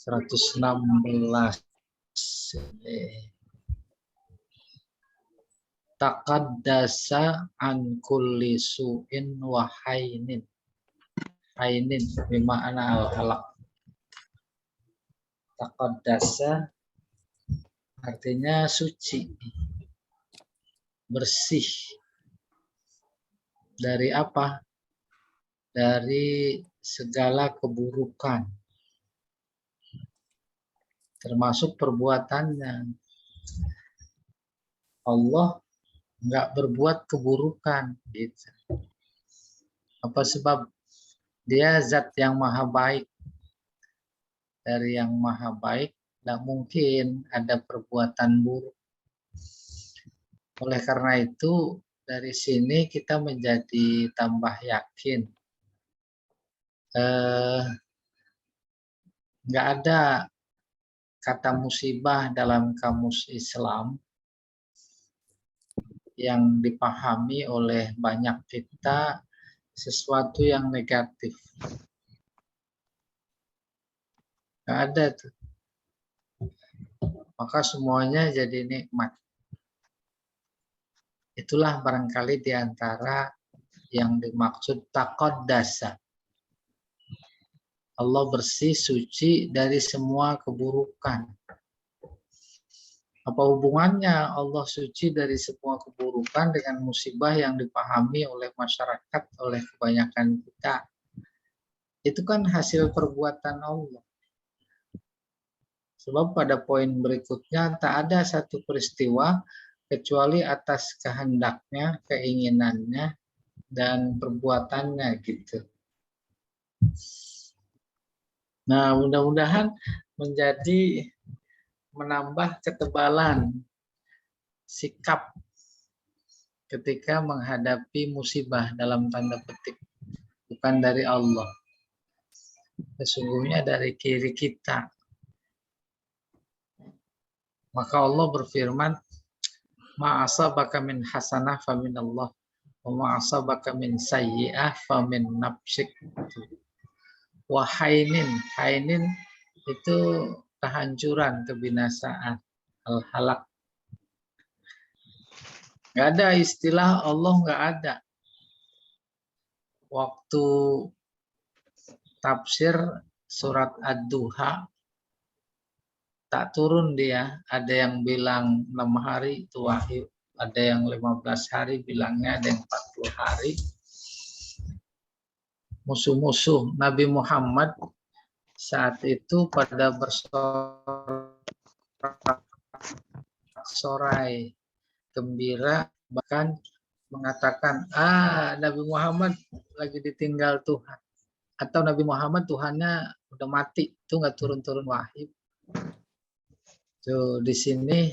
116. Taqaddasa an kulli su'in wa hainin. Hainin bima'na al-halaq. Taqaddasa artinya suci, bersih. Dari apa? Dari segala keburukan, termasuk perbuatannya. Allah nggak berbuat keburukan, gitu. Apa sebab? Dia zat yang maha baik. Dari yang maha baik, tidak mungkin ada perbuatan buruk. Oleh karena itu, dari sini kita menjadi tambah yakin. Nggak ada kata musibah dalam kamus Islam yang dipahami oleh banyak kita sesuatu yang negatif. Nggak ada tuh. Maka semuanya jadi nikmat. Itulah barangkali diantara yang dimaksud taqaddasa. Allah bersih, suci dari semua keburukan. Apa hubungannya Allah suci dari semua keburukan dengan musibah yang dipahami oleh masyarakat, oleh kebanyakan kita? Itu kan hasil perbuatan Allah. Sebab pada poin berikutnya tak ada satu peristiwa kecuali atas kehendaknya, keinginannya, dan perbuatannya gitu. Nah, mudah-mudahan menjadi menambah ketebalan sikap ketika menghadapi musibah dalam tanda petik. Bukan dari Allah. Sesungguhnya dari kiri kita. Maka Allah berfirman, ma'asabaka min hasanah famin Allah, wa ma'asabaka min sayyi'ah famin nafsik. Wa hainin, hainin itu kehancuran, kebinasaan, al-halak. Nggak ada istilah Allah, nggak ada. Waktu tafsir surat Ad-Duha tak turun dia. Ada yang bilang 6 hari itu wahyu, ada yang 15 hari bilangnya, ada yang 40 hari. Musuh-musuh Nabi Muhammad saat itu pada bersorak-sorai gembira, bahkan mengatakan, Nabi Muhammad lagi ditinggal Tuhan, atau Nabi Muhammad Tuhannya udah mati, itu nggak turun-turun wahyu. Tuh, di sini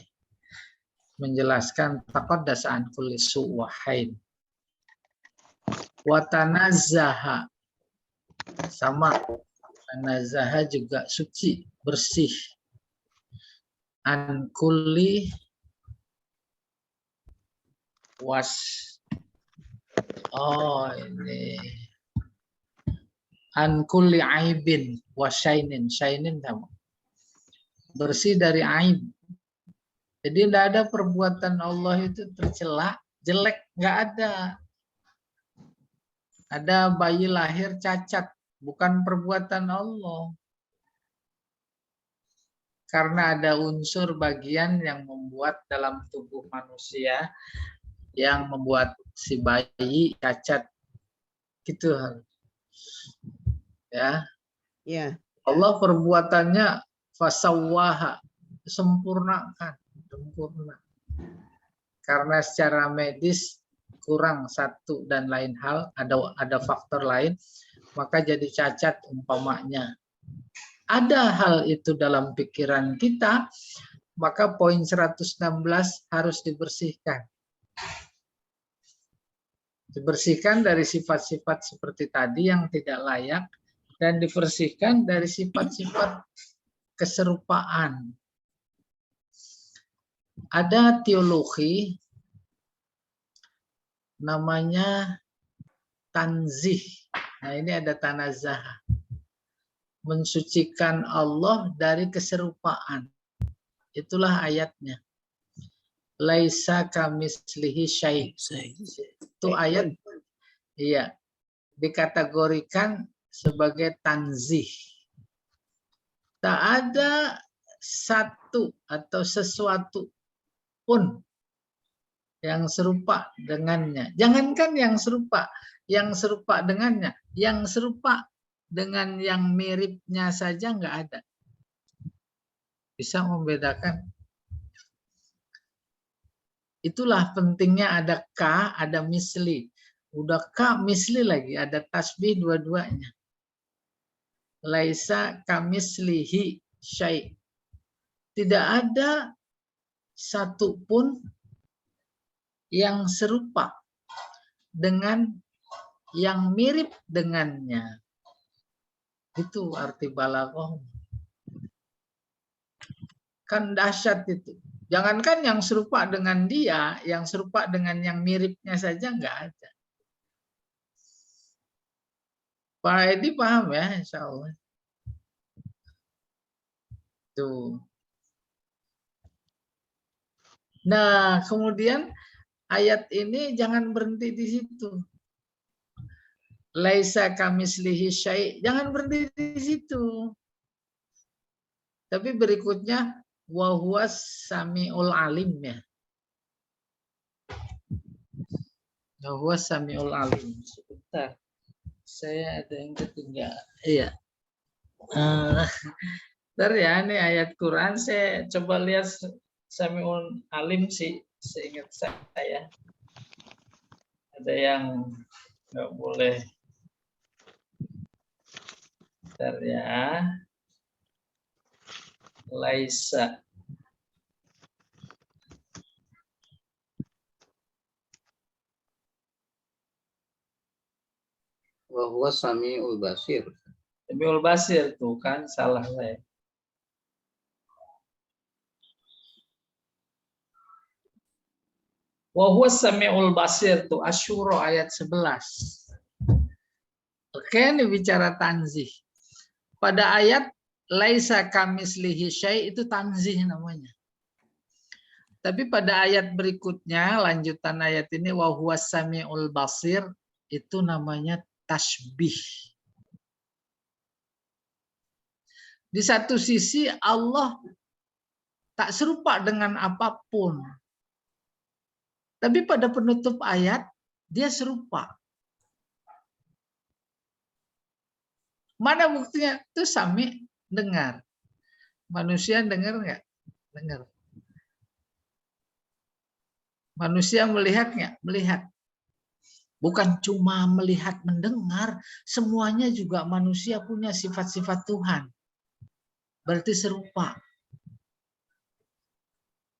menjelaskan taqaddasa an kulli su' wa hain. Wa tanazzaha, sama, tanazzaha juga suci, bersih. An kulli was, ini an kulli aibin wasyainin, syainin sama, bersih dari aib. Jadi tidak ada perbuatan Allah itu tercela, jelek, nggak ada. Ada bayi lahir cacat, bukan perbuatan Allah. Karena ada unsur bagian yang membuat dalam tubuh manusia yang membuat si bayi cacat. Gitu. Ya. Yeah. Allah perbuatannya fasawwaha, sempurnakan, sempurna. Karena secara medis kurang satu dan lain hal, ada faktor lain, maka jadi cacat umpamanya. Ada hal itu dalam pikiran kita, maka poin 116 harus dibersihkan. Dibersihkan dari sifat-sifat seperti tadi yang tidak layak, dan dibersihkan dari sifat-sifat keserupaan. Ada teologi namanya tanzih. Nah, ini ada tanazah. mensucikan Allah dari keserupaan. Itulah ayatnya. Laisa kamitslihi syai'. Itu ayat iya dikategorikan sebagai tanzih. Tak ada satu atau sesuatu pun yang serupa dengannya. Jangankan yang serupa dengannya, yang serupa dengan yang miripnya saja nggak ada. Bisa membedakan. Itulah pentingnya ada ka, ada misli. Udah ka, misli lagi, ada tasbih dua-duanya. Laisa kamislihi syai'. Tidak ada satupun yang serupa dengan yang mirip dengannya. Itu arti balaghah. Kan dahsyat itu. Jangankan yang serupa dengan dia, yang serupa dengan yang miripnya saja nggak ada. Pak Edi paham ya, insya Allah. Tuh. Nah, kemudian ayat ini jangan berhenti di situ. Laisa kamislihi syai'. Jangan berhenti di situ. Tapi berikutnya wa huwas samiul alim ya. Wa huwas samiul alim. Sebentar. Saya ada yang ketinggalan. Iya. Bentar ya, ini ayat Quran saya coba lihat samiul alim sih seingat saya. Ada yang nggak boleh. Bentar ya. Laisa. Wa huwa samiul basir. Samiul basir tuh kan salah saya. Wa huwa samiul basir tuh Asyura ayat 11. Oke, ini bicara tanzih. Pada ayat laisa kamislihi syai' itu tanzih namanya. Tapi pada ayat berikutnya, lanjutan ayat ini wa huwas samiul basir itu namanya tasbih. Di satu sisi Allah tak serupa dengan apapun. Tapi pada penutup ayat dia serupa. Mana buktinya? Itu sami dengar. Manusia dengar nggak? Dengar. Manusia melihat nggak? Melihat. Bukan cuma melihat mendengar, semuanya juga manusia punya sifat-sifat Tuhan. Berarti serupa.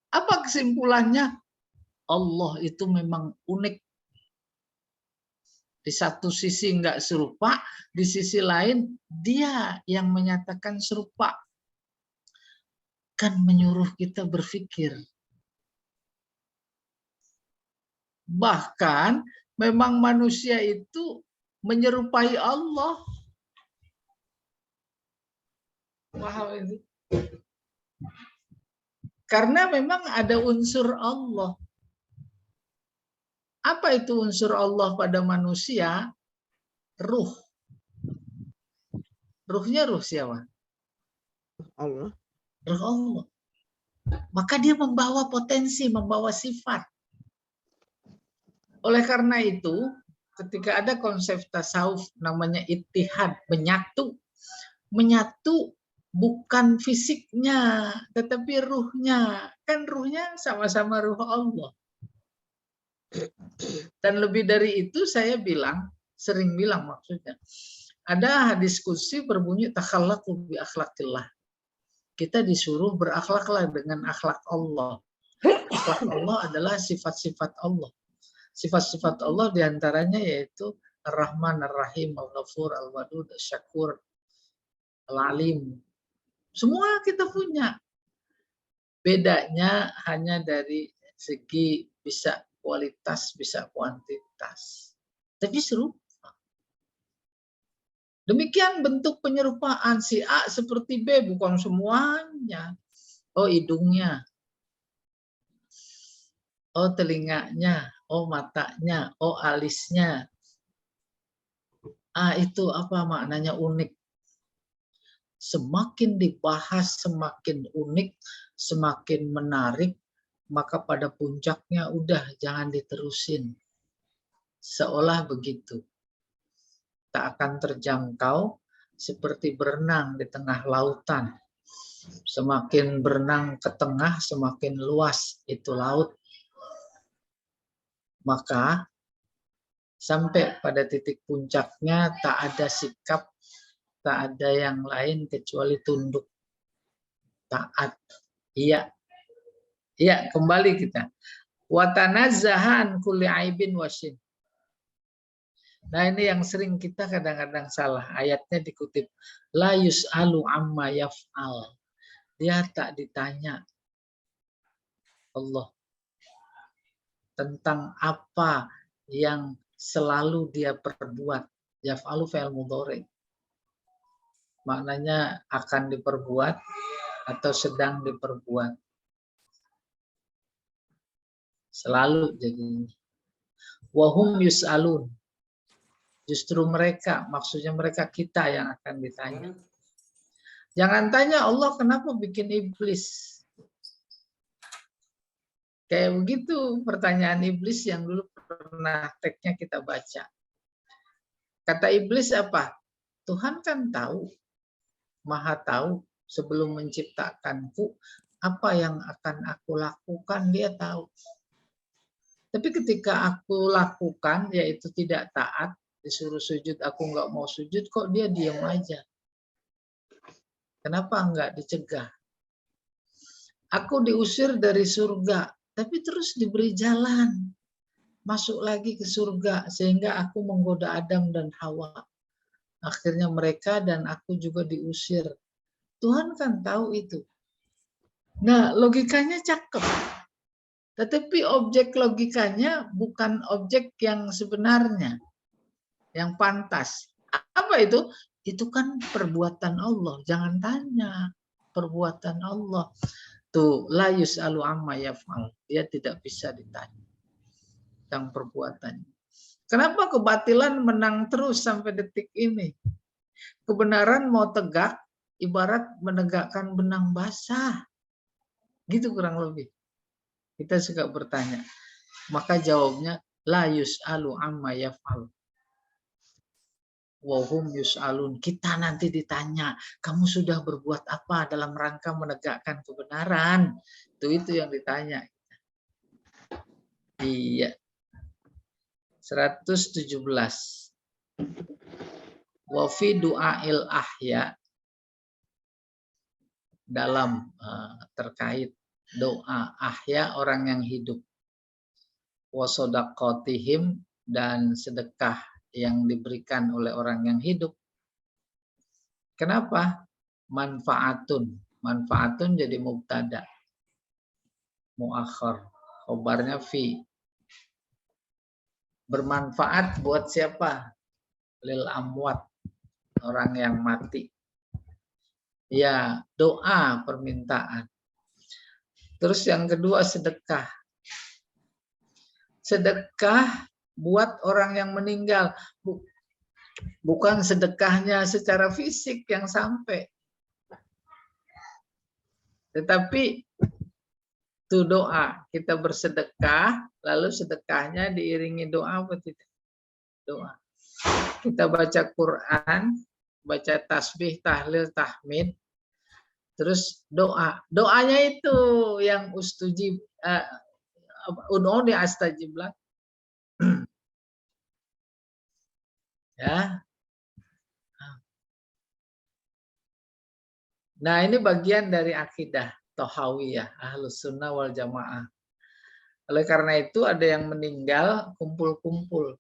Apa kesimpulannya? Allah itu memang unik. Di satu sisi nggak serupa, di sisi lain dia yang menyatakan serupa. Kan menyuruh kita berpikir. Bahkan memang manusia itu menyerupai Allah. Paham itu? Karena memang ada unsur Allah. Apa itu unsur Allah pada manusia? Ruh. Ruhnya ruh siapa? Allah. Ruh Allah. Maka dia membawa potensi, membawa sifat. Oleh karena itu, ketika ada konsep tasawuf namanya ittihad, menyatu. Menyatu bukan fisiknya, tetapi ruhnya. Kan ruhnya sama-sama ruh Allah. Dan lebih dari itu saya bilang, sering bilang maksudnya, ada diskusi berbunyi takhallaqu bi akhlaqillah. Kita disuruh berakhlaklah dengan akhlak Allah. Akhlak Allah adalah sifat-sifat Allah. Sifat-sifat Allah diantaranya yaitu Ar-Rahman, Ar-Rahim, Al-Ghafur, Al-Wadud, Al-Syakur, Al-Alim. Semua kita punya. Bedanya hanya dari segi bisa kualitas, bisa kuantitas. Tapi serupa. Demikian bentuk penyerupaan si A seperti B, bukan semuanya. Oh hidungnya, oh telinganya, oh matanya, oh alisnya. Ah itu apa maknanya unik. Semakin dibahas, semakin unik, semakin menarik, maka pada puncaknya udah jangan diterusin. Seolah begitu. Tak akan terjangkau seperti berenang di tengah lautan. Semakin berenang ke tengah, semakin luas itu laut. Maka sampai pada titik puncaknya tak ada sikap, tak ada yang lain kecuali tunduk, taat. Iya, iya kembali kita. Watanazzahan kulli aibin wasin. Nah ini yang sering kita kadang-kadang salah. Ayatnya dikutip. La yus'alu amma yaf'al. Dia tak ditanya Allah tentang apa yang selalu dia perbuat. Yaf'alu fi'il mudhari. Maknanya akan diperbuat atau sedang diperbuat. Selalu jadi. Wahum yus'alun. Justru mereka, maksudnya mereka kita yang akan ditanya. Jangan tanya Allah kenapa bikin iblis. Kayak begitu pertanyaan iblis yang dulu pernah teksnya kita baca. Kata iblis apa? Tuhan kan tahu, maha tahu sebelum menciptakanku apa yang akan aku lakukan dia tahu. Tapi ketika aku lakukan yaitu tidak taat, disuruh sujud aku nggak mau sujud kok dia diam aja. Kenapa nggak dicegah? Aku diusir dari surga, tapi terus diberi jalan. Masuk lagi ke surga, sehingga aku menggoda Adam dan Hawa. Akhirnya mereka dan aku juga diusir. Tuhan kan tahu itu. Nah, logikanya cakep. Tetapi objek logikanya bukan objek yang sebenarnya, yang pantas. Apa itu? Itu kan perbuatan Allah. Jangan tanya perbuatan Allah. Tuh, la yus'alu amma yaf'al. Dia tidak bisa ditanya tentang perbuatannya. Kenapa kebatilan menang terus sampai detik ini? Kebenaran mau tegak, ibarat menegakkan benang basah. Gitu kurang lebih. Kita suka bertanya. Maka jawabnya, la yus'alu amma yaf'al. Wahum yus'alun. Kita nanti ditanya, kamu sudah berbuat apa dalam rangka menegakkan kebenaran? Itu yang ditanya. Iya. 117. Wa fi du'ail ahya, dalam terkait doa ahya orang yang hidup. Wa shadaqatihim, dan sedekah yang diberikan oleh orang yang hidup. Kenapa? Manfaatun. Manfaatun jadi mubtada. Muakhar. Khobarnya fi. Bermanfaat buat siapa? Lil amwat. Orang yang mati. Ya, doa permintaan. Terus yang kedua sedekah. Sedekah buat orang yang meninggal. Bukan sedekahnya secara fisik yang sampai. Tetapi itu doa. Kita bersedekah, lalu sedekahnya diiringi doa apa tidak? Doa. Kita baca Quran, baca tasbih, tahlil, tahmid, terus doa. Doanya itu yang ustujib, ud'uni astajib lak. Ya. Nah ini bagian dari akidah Tohawiyah, Ahlus Sunnah wal Jamaah. Oleh karena itu ada yang meninggal kumpul-kumpul.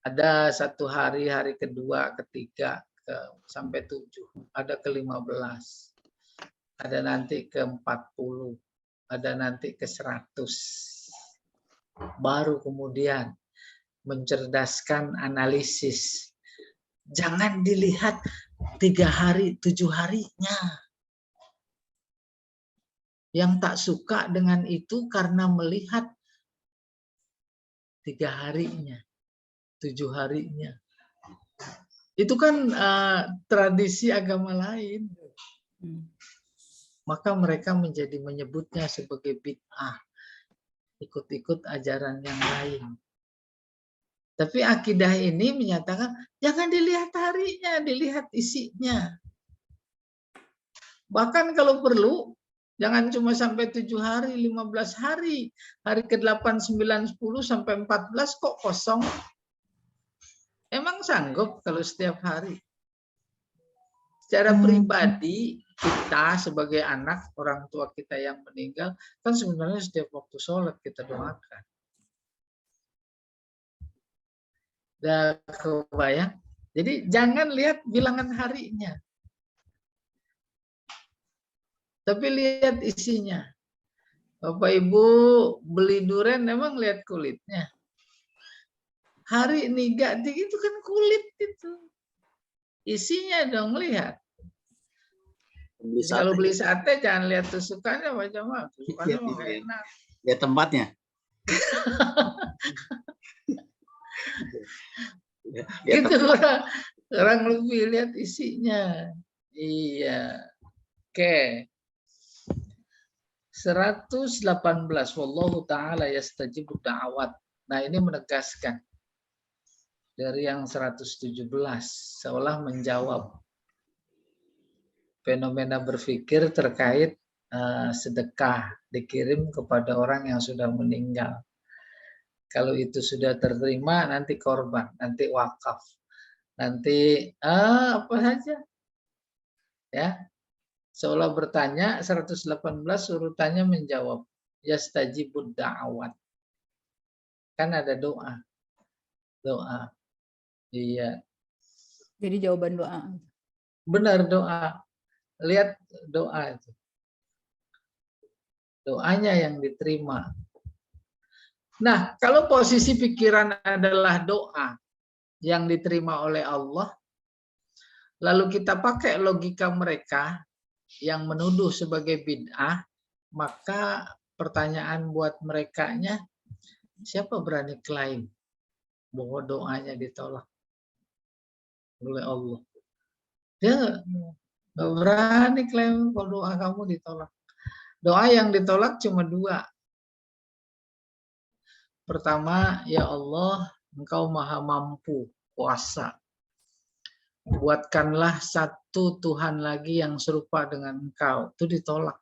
Ada satu hari, hari kedua, ketiga, sampai 7. Ada ke-15. Ada nanti ke-40. Ada nanti ke-100. Baru kemudian mencerdaskan analisis. Jangan dilihat 3 hari, 7 harinya. Yang tak suka dengan itu karena melihat 3 harinya, 7 harinya. Itu kan tradisi agama lain. Maka mereka menyebutnya sebagai bid'ah. Ikut-ikut ajaran yang lain. Tapi akidah ini menyatakan jangan dilihat harinya, dilihat isinya. Bahkan kalau perlu, jangan cuma sampai 7 hari, 15 hari. Hari ke-8, 9, 10 sampai 14 kok kosong. Emang sanggup kalau setiap hari? Secara pribadi, kita sebagai anak, orang tua kita yang meninggal, kan sebenarnya setiap waktu sholat kita doakan. Udah kebayang? Jadi jangan lihat bilangan harinya. Tapi lihat isinya. Bapak Ibu beli durian memang lihat kulitnya. Hari niga itu kan kulit itu. Isinya dong lihat. Kalau beli sate jangan lihat tusukannya macam apa. Tusukannya nggak enak. Lihat tempatnya. Gitu orang lebih lihat isinya. Iya. Oke. 118 wallahu taala yastajibu da'awat. Nah, ini menegaskan dari yang 117 seolah menjawab fenomena berpikir terkait sedekah dikirim kepada orang yang sudah meninggal. Kalau itu sudah terterima nanti korban, nanti wakaf. Nanti apa saja. Ya. Seolah bertanya 118 urutannya menjawab yastajibud da'awat. Kan ada doa. Doa. Iya. Jadi jawaban doa. Benar doa. Lihat doa itu. Doanya yang diterima. Nah, kalau posisi pikiran adalah doa yang diterima oleh Allah, lalu kita pakai logika mereka yang menuduh sebagai bid'ah, maka pertanyaan buat merekanya, siapa berani klaim bahwa doanya ditolak oleh Allah? Dia nggak berani klaim bahwa doa kamu ditolak. Doa yang ditolak cuma 2. Pertama, ya Allah, Engkau maha mampu, kuasa. Buatkanlah satu Tuhan lagi yang serupa dengan Engkau. Itu ditolak.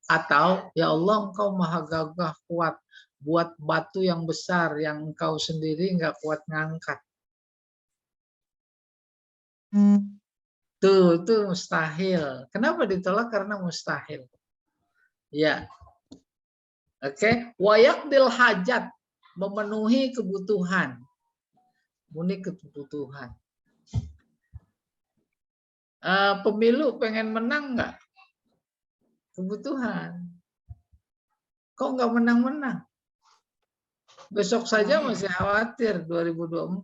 Atau, ya Allah, Engkau maha gagah, kuat. Buat batu yang besar yang Engkau sendiri nggak kuat ngangkat. Itu mustahil. Kenapa ditolak? Karena mustahil. Ya. Oke. Wayakdil hajat. Memenuhi kebutuhan. Memenuhi kebutuhan. Pemilu pengen menang nggak? Kebutuhan. Kok nggak menang-menang? Besok saja masih khawatir 2024.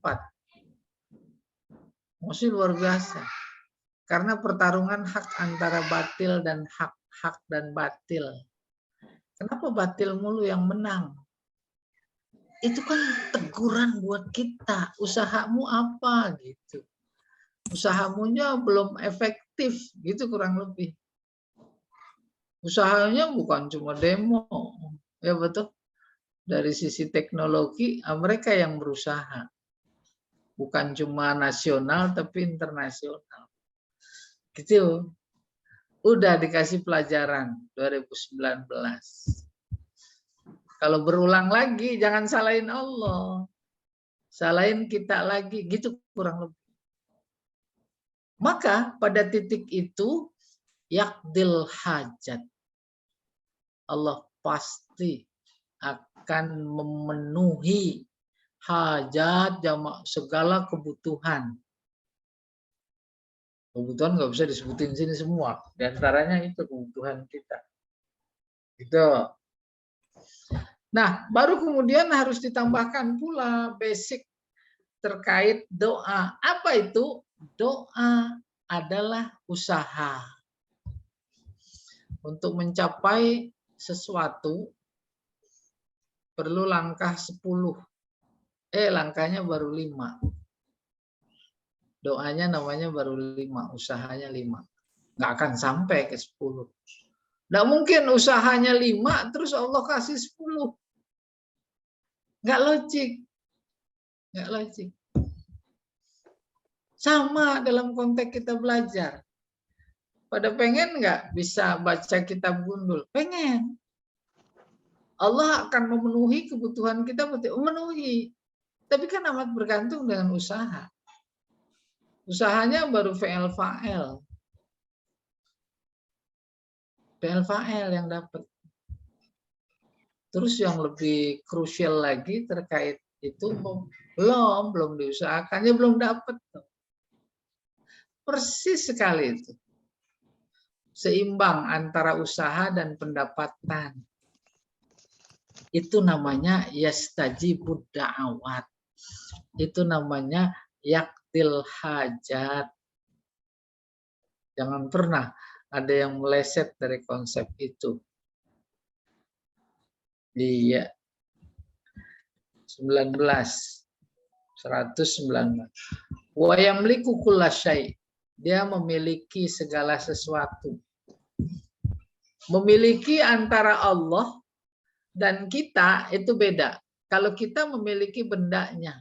Masih luar biasa. Karena pertarungan hak antara batil dan hak. Hak dan batil. Kenapa batil mulu yang menang? Itu kan teguran buat kita. Usahamu apa gitu. Usahamunya belum efektif gitu kurang lebih. Usahanya bukan cuma demo. Ya betul. Dari sisi teknologi mereka yang berusaha. Bukan cuma nasional tapi internasional. Gitu. Udah dikasih pelajaran 2019. Kalau berulang lagi jangan salahin Allah. Salahin kita lagi, gitu kurang lebih. Maka pada titik itu yakdil hajat. Allah pasti akan memenuhi hajat jamak segala kebutuhan. Kebutuhan nggak bisa disebutin sini semua. Di antaranya itu kebutuhan kita. Itu. Nah, baru kemudian harus ditambahkan pula basic terkait doa. Apa itu? Doa adalah usaha untuk mencapai sesuatu perlu langkah 10. Langkahnya baru 5. Doanya namanya baru 5, usahanya 5. Nggak akan sampai ke 10. Nggak mungkin usahanya 5, terus Allah kasih 10. Nggak logik. Nggak logik. Sama dalam konteks kita belajar. Pada pengen nggak bisa baca kitab gundul? Pengen. Allah akan memenuhi kebutuhan kita, memenuhi. Tapi kan amat bergantung dengan usaha. Usahanya baru fi'il fa'il. Fi'il fa'il yang dapat. Terus yang lebih krusial lagi terkait itu belum diusahakannya, belum dapat. Persis sekali itu. Seimbang antara usaha dan pendapatan. Itu namanya yastajibud da'awat. Itu namanya yaktil hajat. Jangan pernah ada yang meleset dari konsep itu. Iya. 119. Wa yamliku kullasyai. Dia memiliki segala sesuatu. Memiliki antara Allah dan kita itu beda. Kalau kita memiliki bendanya.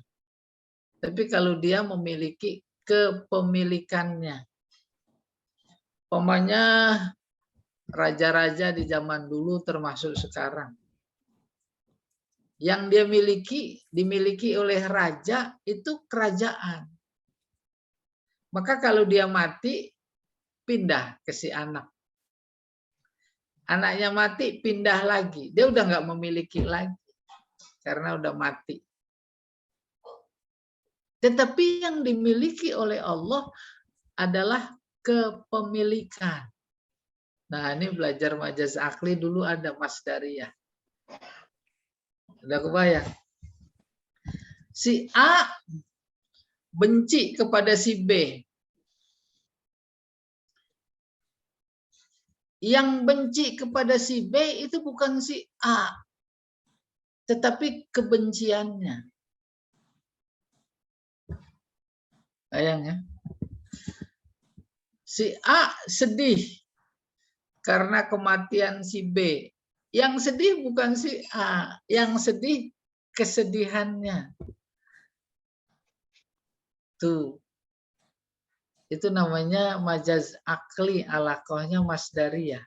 Tapi kalau dia memiliki kepemilikannya. Umpamanya raja-raja di zaman dulu termasuk sekarang. Yang dia dimiliki oleh raja itu kerajaan. Maka kalau dia mati, pindah ke si anak. Anaknya mati, pindah lagi. Dia udah nggak memiliki lagi. Karena udah mati. Tetapi yang dimiliki oleh Allah adalah kepemilikan. Nah, ini belajar majaz akli dulu ada masdariyah. Udah kebayang? Si A benci kepada si B. Yang benci kepada si B itu bukan si A, tetapi kebenciannya. Bayang ya? Si A sedih karena kematian si B. Yang sedih bukan si A, yang sedih kesedihannya. Tuh. Itu namanya majaz akli, alaqahnya masdariyah.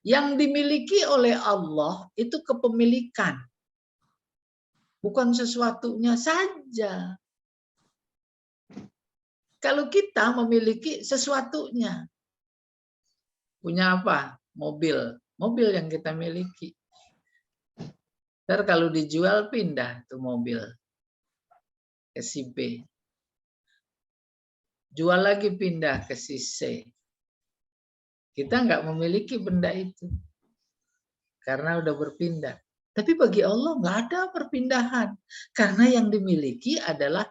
Yang dimiliki oleh Allah itu kepemilikan. Bukan sesuatunya saja. Kalau kita memiliki sesuatunya. Punya apa? Mobil. Mobil yang kita miliki. Ntar kalau dijual pindah tuh mobil ke si B. Jual lagi pindah ke si C. Kita nggak memiliki benda itu. Karena udah berpindah. Tapi bagi Allah nggak ada perpindahan. Karena yang dimiliki adalah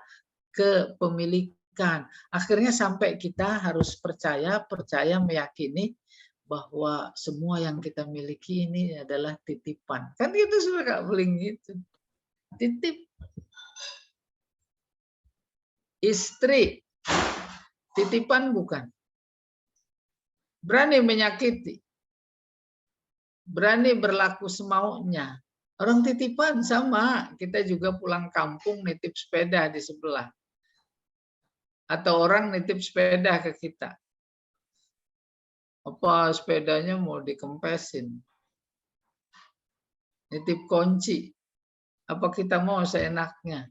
kepemilikan. Akhirnya sampai kita harus percaya meyakini bahwa semua yang kita miliki ini adalah titipan. Kan itu sudah Kak Beling gitu. Titip. Istri. Titipan bukan. Berani menyakiti. Berani berlaku semaunya. Orang titipan sama. Kita juga pulang kampung nitip sepeda di sebelah. Atau orang nitip sepeda ke kita. Apa sepedanya mau dikempesin? Nitip kunci. Apa kita mau seenaknya?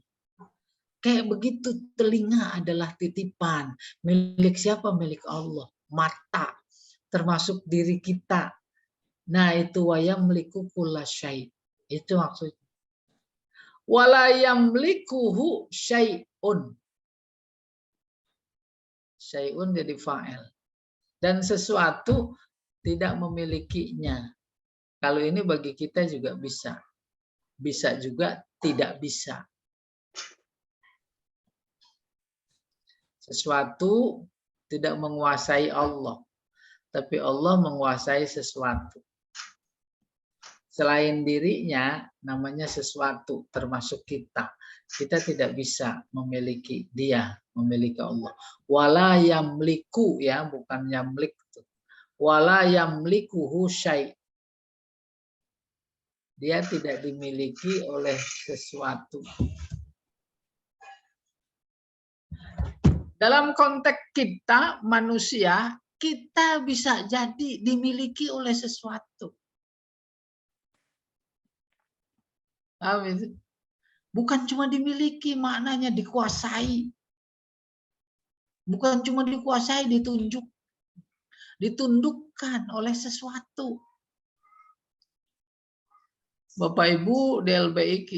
Kayak begitu, telinga adalah titipan. Milik siapa? Milik Allah. Mata. Termasuk diri kita. Nah itu wayamliku kullasyai. Itu maksudnya. Wala yamlikuhu syai'un. Syai'un jadi fa'il. Dan sesuatu tidak memilikinya. Kalau ini bagi kita juga bisa. Bisa juga tidak bisa. Sesuatu tidak menguasai Allah, tapi Allah menguasai sesuatu. Selain dirinya namanya sesuatu, termasuk kita. Kita tidak bisa memiliki dia, memiliki Allah. Wala yamliku, ya, bukan yamlik. Wala yamlikuhu syai'. Dia tidak dimiliki oleh sesuatu. Dalam konteks kita manusia, kita bisa jadi dimiliki oleh sesuatu. Bukan cuma dimiliki, maknanya dikuasai. Bukan cuma dikuasai, ditundukkan oleh sesuatu. Bapak Ibu di LBIK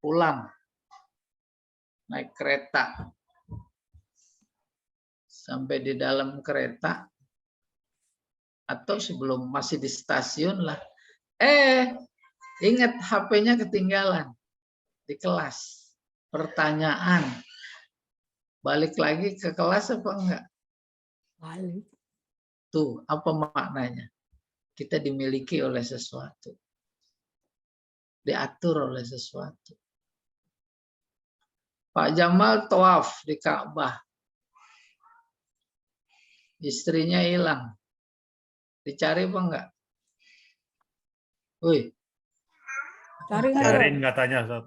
pulang naik kereta, sampai di dalam kereta atau sebelum masih di stasiun lah, ingat HP-nya ketinggalan di kelas. Pertanyaan, balik lagi ke kelas apa enggak? Balik. Tuh, apa maknanya? Kita dimiliki oleh sesuatu. Diatur oleh sesuatu. Pak Jamal tawaf di Ka'bah. Istrinya hilang. Dicari apa enggak? Woi. Cari nggak, Cariin katanya, Sob.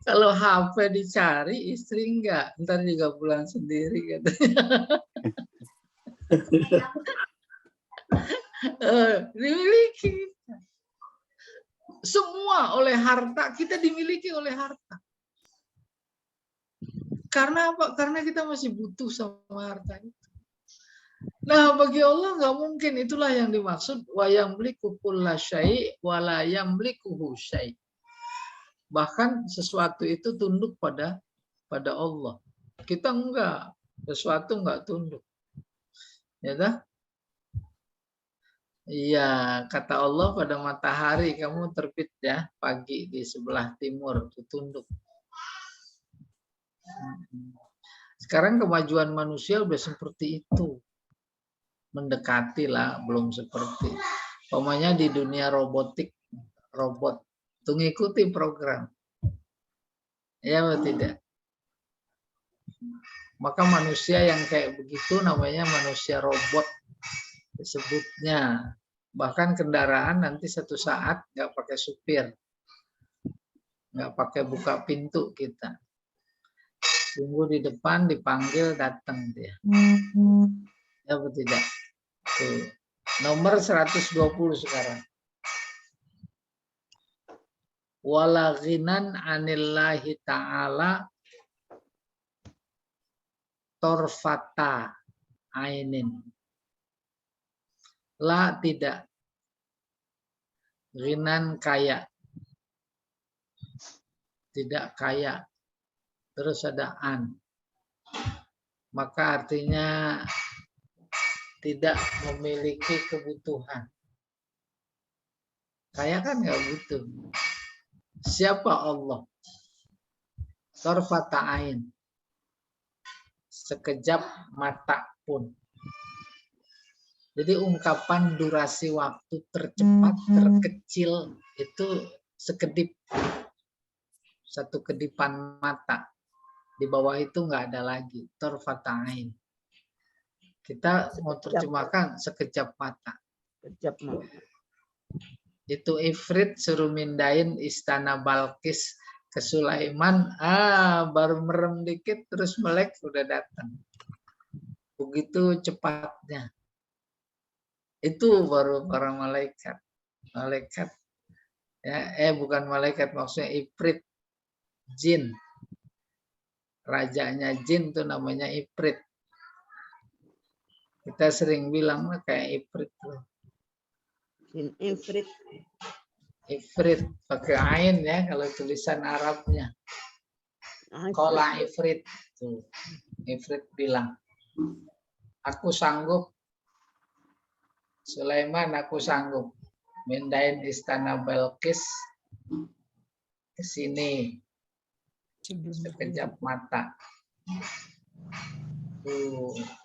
Kalau HP dicari, istri enggak. Ntar juga pulang sendiri katanya. Dimiliki. Semua oleh harta, kita dimiliki oleh harta. Karena apa? Karena kita masih butuh sama harta itu. Nah, bagi Allah nggak mungkin. Itulah yang dimaksud wa yamliku kulla syai' wa la yamlikuhu syai'. Bahkan sesuatu itu tunduk pada Allah. Kita enggak, sesuatu enggak tunduk. Ya dah? Iya, kata Allah pada matahari kamu terbit ya pagi di sebelah timur, itu tunduk. Sekarang kemajuan manusia udah seperti itu. Mendekati lah, belum seperti. Pokoknya di dunia robotik, robot itu ngikuti program. Ya atau tidak? Maka manusia yang kayak begitu namanya manusia robot disebutnya. Bahkan kendaraan nanti satu saat nggak pakai supir, nggak pakai buka pintu kita. Tunggu di depan, dipanggil, datang dia. Ya atau tidak? Tuh. Nomor 120 sekarang. Wala ghinan anillahi ta'ala torfata ainin. La tidak. Ghinan kaya. Tidak kaya. Terus ada an. Maka artinya tidak memiliki kebutuhan. Kaya kan nggak butuh. Siapa Allah? Torfata ain. Sekejap mata pun. Jadi ungkapan durasi waktu tercepat, terkecil itu sekedip. Satu kedipan mata. Di bawah itu nggak ada lagi. Torfata ain. Kita mau terjemahkan sekejap mata. Sekejap mata. Itu Ifrit suruh mindahin istana Balkis ke Sulaiman. Baru merem dikit terus melek udah datang. Begitu cepatnya. Itu baru para malaikat. Malaikat. Ya, bukan malaikat, maksudnya Ifrit. Jin. Rajanya jin itu namanya Ifrit. Kita sering bilang kayak Ifrit. Ifrit. Ifrit pakai ain ya kalau tulisan Arabnya. Qala Ifrit. Tuh. Ifrit bilang, aku sanggup. Sulaiman, aku sanggup mindahin istana Balkis ke sini. sekejap mata.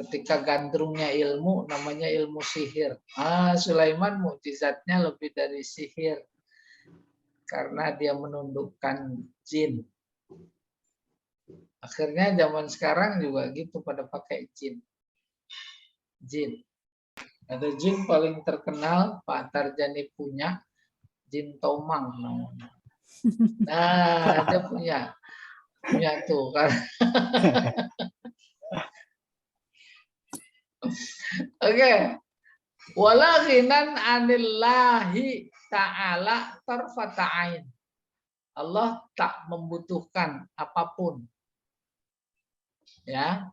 Ketika gandrungnya ilmu, namanya ilmu sihir. Sulaiman mukjizatnya lebih dari sihir. Karena dia menundukkan jin. Akhirnya zaman sekarang juga gitu, pada pakai jin. Jin. Ada jin paling terkenal, Pak Tarjani punya, jin Tomang namanya. Nah, dia punya tuh kan. Oke. Wala ghinan anillahi ta'ala tarfata ain. Allah tak membutuhkan apapun. Ya.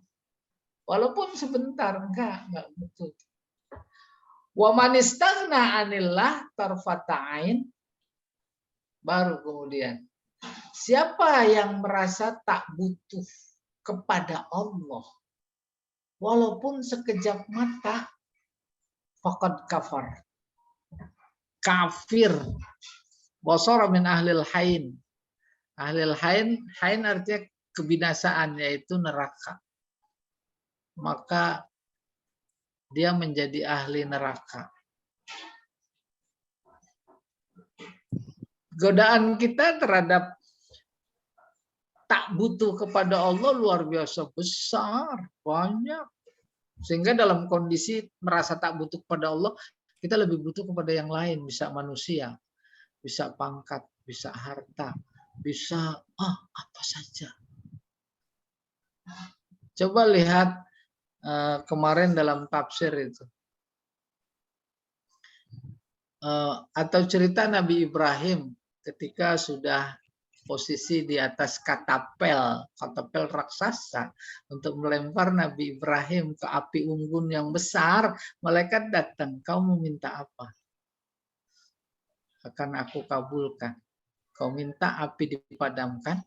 Walaupun sebentar enggak butuh. Wa man istaghna anillah tarfata ain. Baru kemudian siapa yang merasa tak butuh kepada Allah walaupun sekejap mata, faqad kafar. Kafir. Wasara min ahlil hain. Ahlil hain artinya kebinasaan, yaitu neraka. Maka dia menjadi ahli neraka. Godaan kita terhadap tak butuh kepada Allah luar biasa besar, banyak. Sehingga dalam kondisi merasa tak butuh kepada Allah, kita lebih butuh kepada yang lain, bisa manusia, bisa pangkat, bisa harta, bisa apa saja. Coba lihat kemarin dalam tafsir itu. Atau cerita Nabi Ibrahim ketika sudah posisi di atas katapel raksasa untuk melempar Nabi Ibrahim ke api unggun yang besar, malaikat datang, kau mau minta apa? Akan aku kabulkan. Kau minta api dipadamkan?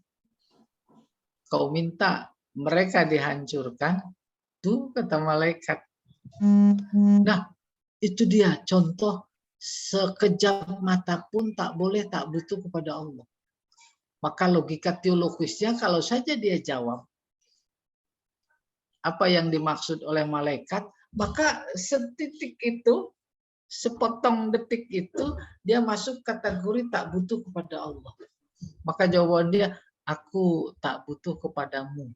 Kau minta mereka dihancurkan? Tuh kata malaikat. Nah, itu dia contoh sekejap mata pun tak boleh tak butuh kepada Allah. Maka logika teologisnya kalau saja dia jawab apa yang dimaksud oleh malaikat, maka setitik itu, sepotong detik itu, dia masuk kategori tak butuh kepada Allah. Maka jawaban dia, aku tak butuh kepadamu.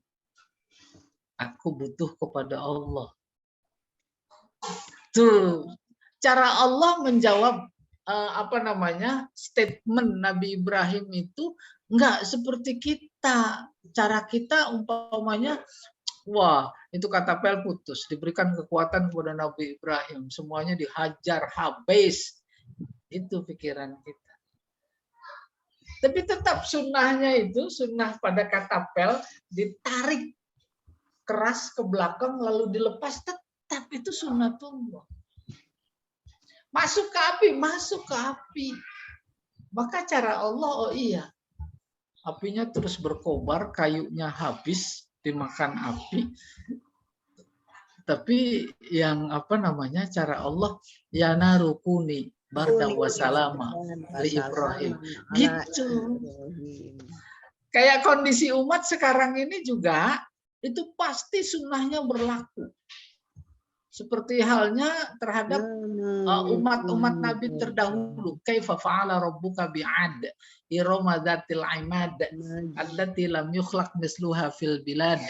Aku butuh kepada Allah. Tuh, cara Allah menjawab statement Nabi Ibrahim itu enggak seperti kita. Cara kita umpamanya, wah itu katapel putus, diberikan kekuatan kepada Nabi Ibrahim, semuanya dihajar habis. Itu pikiran kita. Tapi tetap sunnahnya itu, sunnah pada katapel ditarik keras ke belakang lalu dilepas, tetap itu sunnatullah. Masuk ke api. Maka cara Allah, oh iya, apinya terus berkobar, kayunya habis dimakan api. Tapi yang cara Allah, ya narukuni barda wasalama li Ibrahim. Gitu. Kayak kondisi umat sekarang ini juga, itu pasti sunnahnya berlaku. Seperti halnya terhadap umat-umat Nabi terdahulu. Kaifa fa'ala rabbuka bi'ad irama dzatil 'imad allati lam yukhlaq misluha fil bilad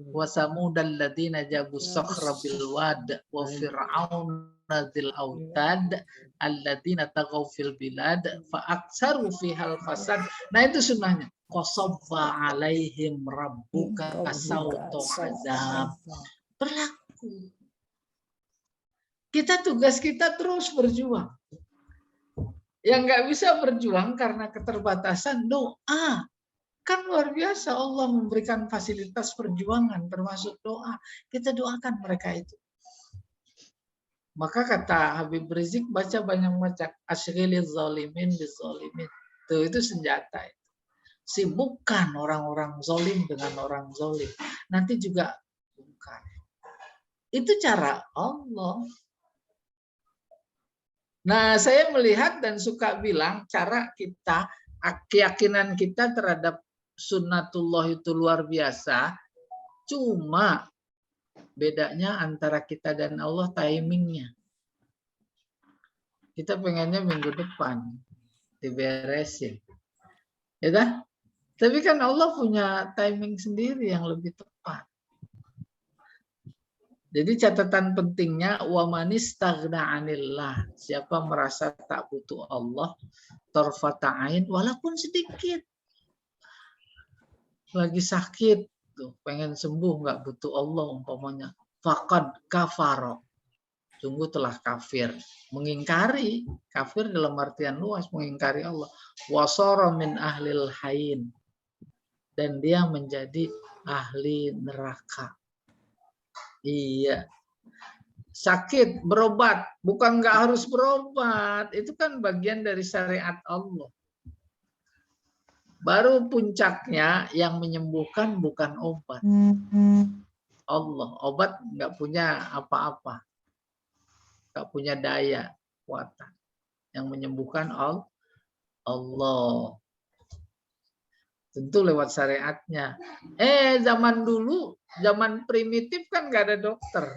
wa samudal ladzina jabus sakhra bil wad wa fir'auna dzil autad alladzina taghaw fil bilad fa aktsaru fihal fasad. Nah itu sunnahnya. Qasabba 'alaihim rabbuka sawta azab. Berlaku. Tugas kita terus berjuang. Yang nggak bisa berjuang karena keterbatasan doa. Kan luar biasa Allah memberikan fasilitas perjuangan termasuk doa. Kita doakan mereka itu. Maka kata Habib Rizik, baca banyak asyriliz zalimin bizalimin. Itu senjata itu. Sibukkan orang-orang zalim dengan orang zalim. Nanti juga bukan. Itu cara Allah. Nah, saya melihat dan suka bilang cara kita, keyakinan kita terhadap sunnatullah itu luar biasa. Cuma bedanya antara kita dan Allah timingnya. Kita pengennya minggu depan diberesin. Ya dah? Tapi kan Allah punya timing sendiri yang lebih tepat. Jadi catatan pentingnya wa manistaghna 'anillah, siapa merasa tak butuh Allah, tarfata ain walaupun sedikit. Lagi sakit tuh, pengen sembuh nggak butuh Allah umpamanya. Faqad kafara. Sungguh telah kafir, mengingkari, kafir dalam artian luas, mengingkari Allah. Wasara min ahlil hain, dan dia menjadi ahli neraka. Iya, sakit berobat, bukan nggak harus berobat, itu kan bagian dari syariat Allah. Baru puncaknya yang menyembuhkan bukan obat. Allah, obat nggak punya apa-apa, nggak punya daya kuatan. Yang menyembuhkan Allah. Tentu lewat syariatnya. Zaman dulu, zaman primitif kan nggak ada dokter.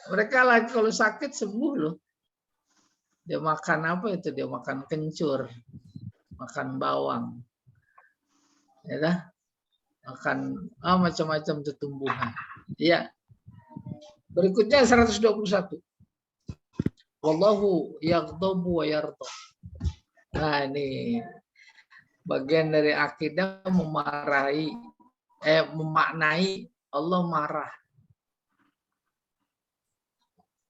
Mereka lagi kalau sakit sembuh loh. Dia makan apa itu? Dia makan kencur, makan bawang, ya dah, makan macam-macam tumbuhan. Ya. Berikutnya 121. Wallahu yaghdabu wa yarda. Nah ini bagian dari akidah memaknai Allah marah.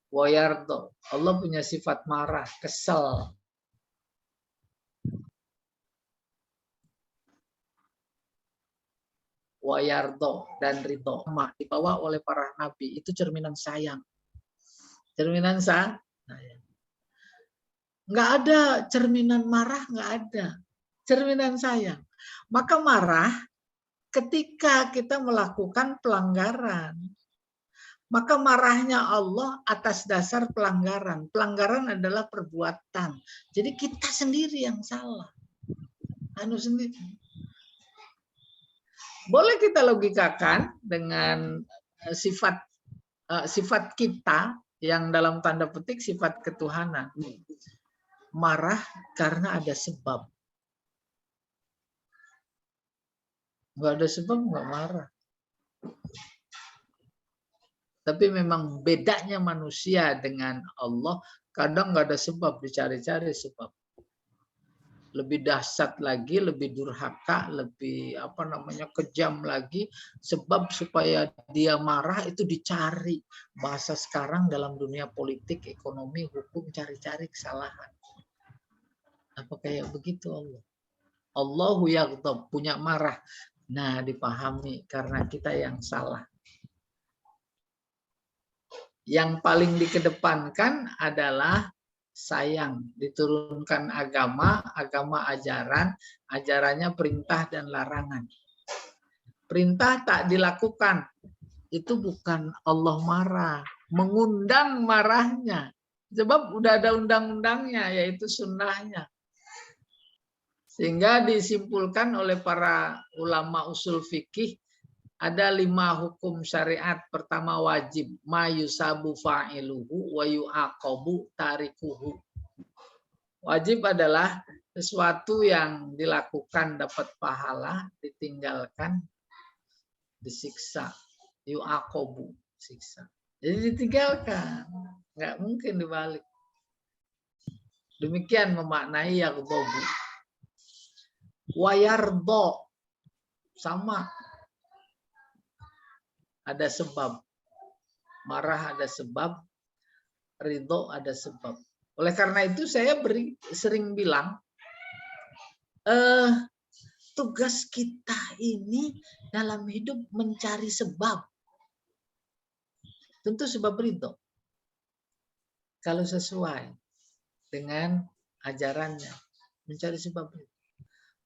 Wa yarda. Allah punya sifat marah, kesel. Wa yarda dan ridho. Dibawa oleh para nabi itu cerminan sayang. Cerminan sayang. Nggak ada cerminan marah, nggak ada. Cerminan sayang. Maka marah ketika kita melakukan pelanggaran. Maka marahnya Allah atas dasar pelanggaran. Pelanggaran adalah perbuatan. Jadi kita sendiri yang salah. Sendiri. Boleh kita logikakan dengan sifat kita yang dalam tanda petik sifat ketuhanan. Marah karena ada sebab. Nggak ada sebab nggak marah. Tapi memang bedanya manusia dengan Allah, kadang nggak ada sebab, dicari-cari sebab. Lebih dahsyat lagi, lebih durhaka, lebih kejam lagi, sebab supaya dia marah itu dicari. Bahasa sekarang dalam dunia politik, ekonomi, hukum, cari-cari kesalahan. Apa kayak begitu Allah? Allahu yaghdab, punya marah. Nah, dipahami karena kita yang salah. Yang paling dikedepankan adalah sayang. Diturunkan agama ajaran, ajarannya perintah dan larangan. Perintah tak dilakukan, itu bukan Allah marah, mengundang marahnya. Sebab udah ada undang-undangnya, yaitu sunnahnya. Sehingga disimpulkan oleh para ulama usul fikih, ada 5 hukum syariat. Pertama wajib, ma yusabu fa'iluhu wa yu'aqabu tarikuhu. Wajib adalah sesuatu yang dilakukan dapat pahala, ditinggalkan disiksa. Yu'aqabu, siksa. Jadi ditinggalkan, nggak mungkin dibalik. Demikian memaknai yaghdabu. Wa yarda, sama. Ada sebab. Marah ada sebab. Ridho ada sebab. Oleh karena itu saya sering bilang, tugas kita ini dalam hidup mencari sebab. Tentu sebab ridho. Kalau sesuai dengan ajarannya. Mencari sebab ridho.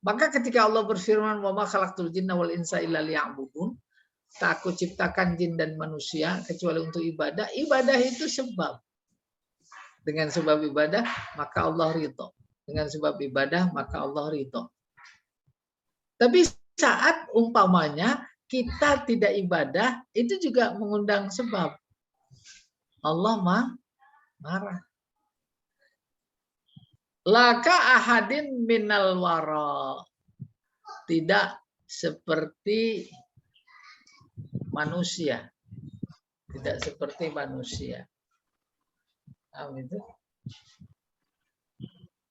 Maka ketika Allah berfirman, wa ma khalaqtul jinna wal insa illa liya'budun, tak aku ciptakan jin dan manusia kecuali untuk ibadah. Ibadah itu sebab. Dengan sebab ibadah, maka Allah ridho. Dengan sebab ibadah, maka Allah ridho. Tapi saat umpamanya kita tidak ibadah, itu juga mengundang sebab. Allah marah. Laka ahadin minal wara. Tidak seperti manusia. Tidak seperti manusia. Itu?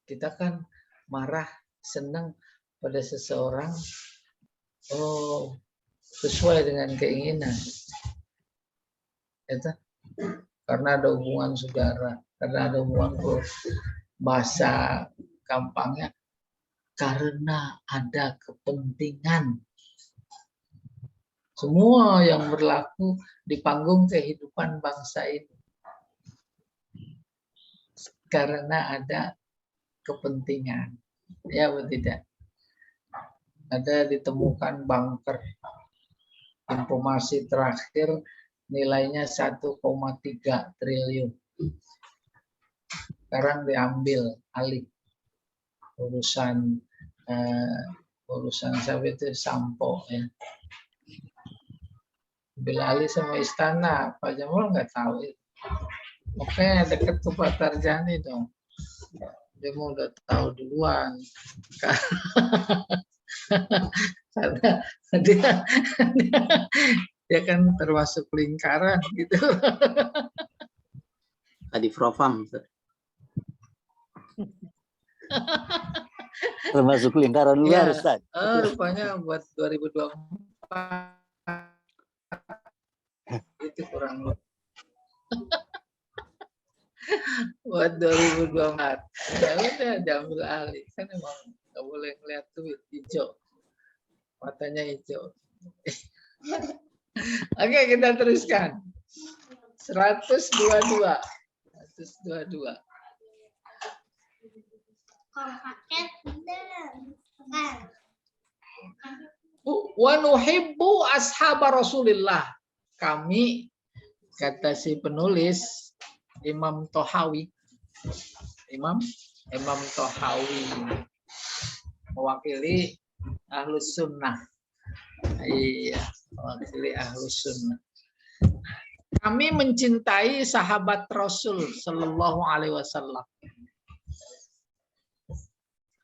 Kita kan marah, senang pada seseorang, sesuai dengan keinginan. Itu? Karena ada hubungan saudara, karena ada hubungan bahasa gampangnya, karena ada kepentingan. Semua yang berlaku di panggung kehidupan bangsa ini. Karena ada kepentingan. Ya atau tidak? Ada ditemukan bunker. Informasi terakhir nilainya 1,3 triliun. Sekarang diambil alih urusan siapa itu Sampo ya. Bila alih sama istana, Pak Jamal nggak tahu itu. Oke, dekat ke Pak Tarjani dong. Dia mau udah tahu duluan. Karena dia kan termasuk lingkaran gitu. Kadif Propam. Termasuk lingkaran luar, Ustaz. Rupanya buat 2024 itu kurang lebih. Buat 2024. Ya udah diambil alih. Kan emang nggak boleh ngeliat duit hijau. Matanya hijau. Oke, kita teruskan. 122. 122. Wa nuhibbu ashab Rasulillah. Kami, kata si penulis Imam Tohawi, Imam Tohawi mewakili Ahlus Sunnah. Iya, mewakili Ahlus Sunnah. Kami mencintai sahabat Rasul Sallallahu Alaihi Wasallam.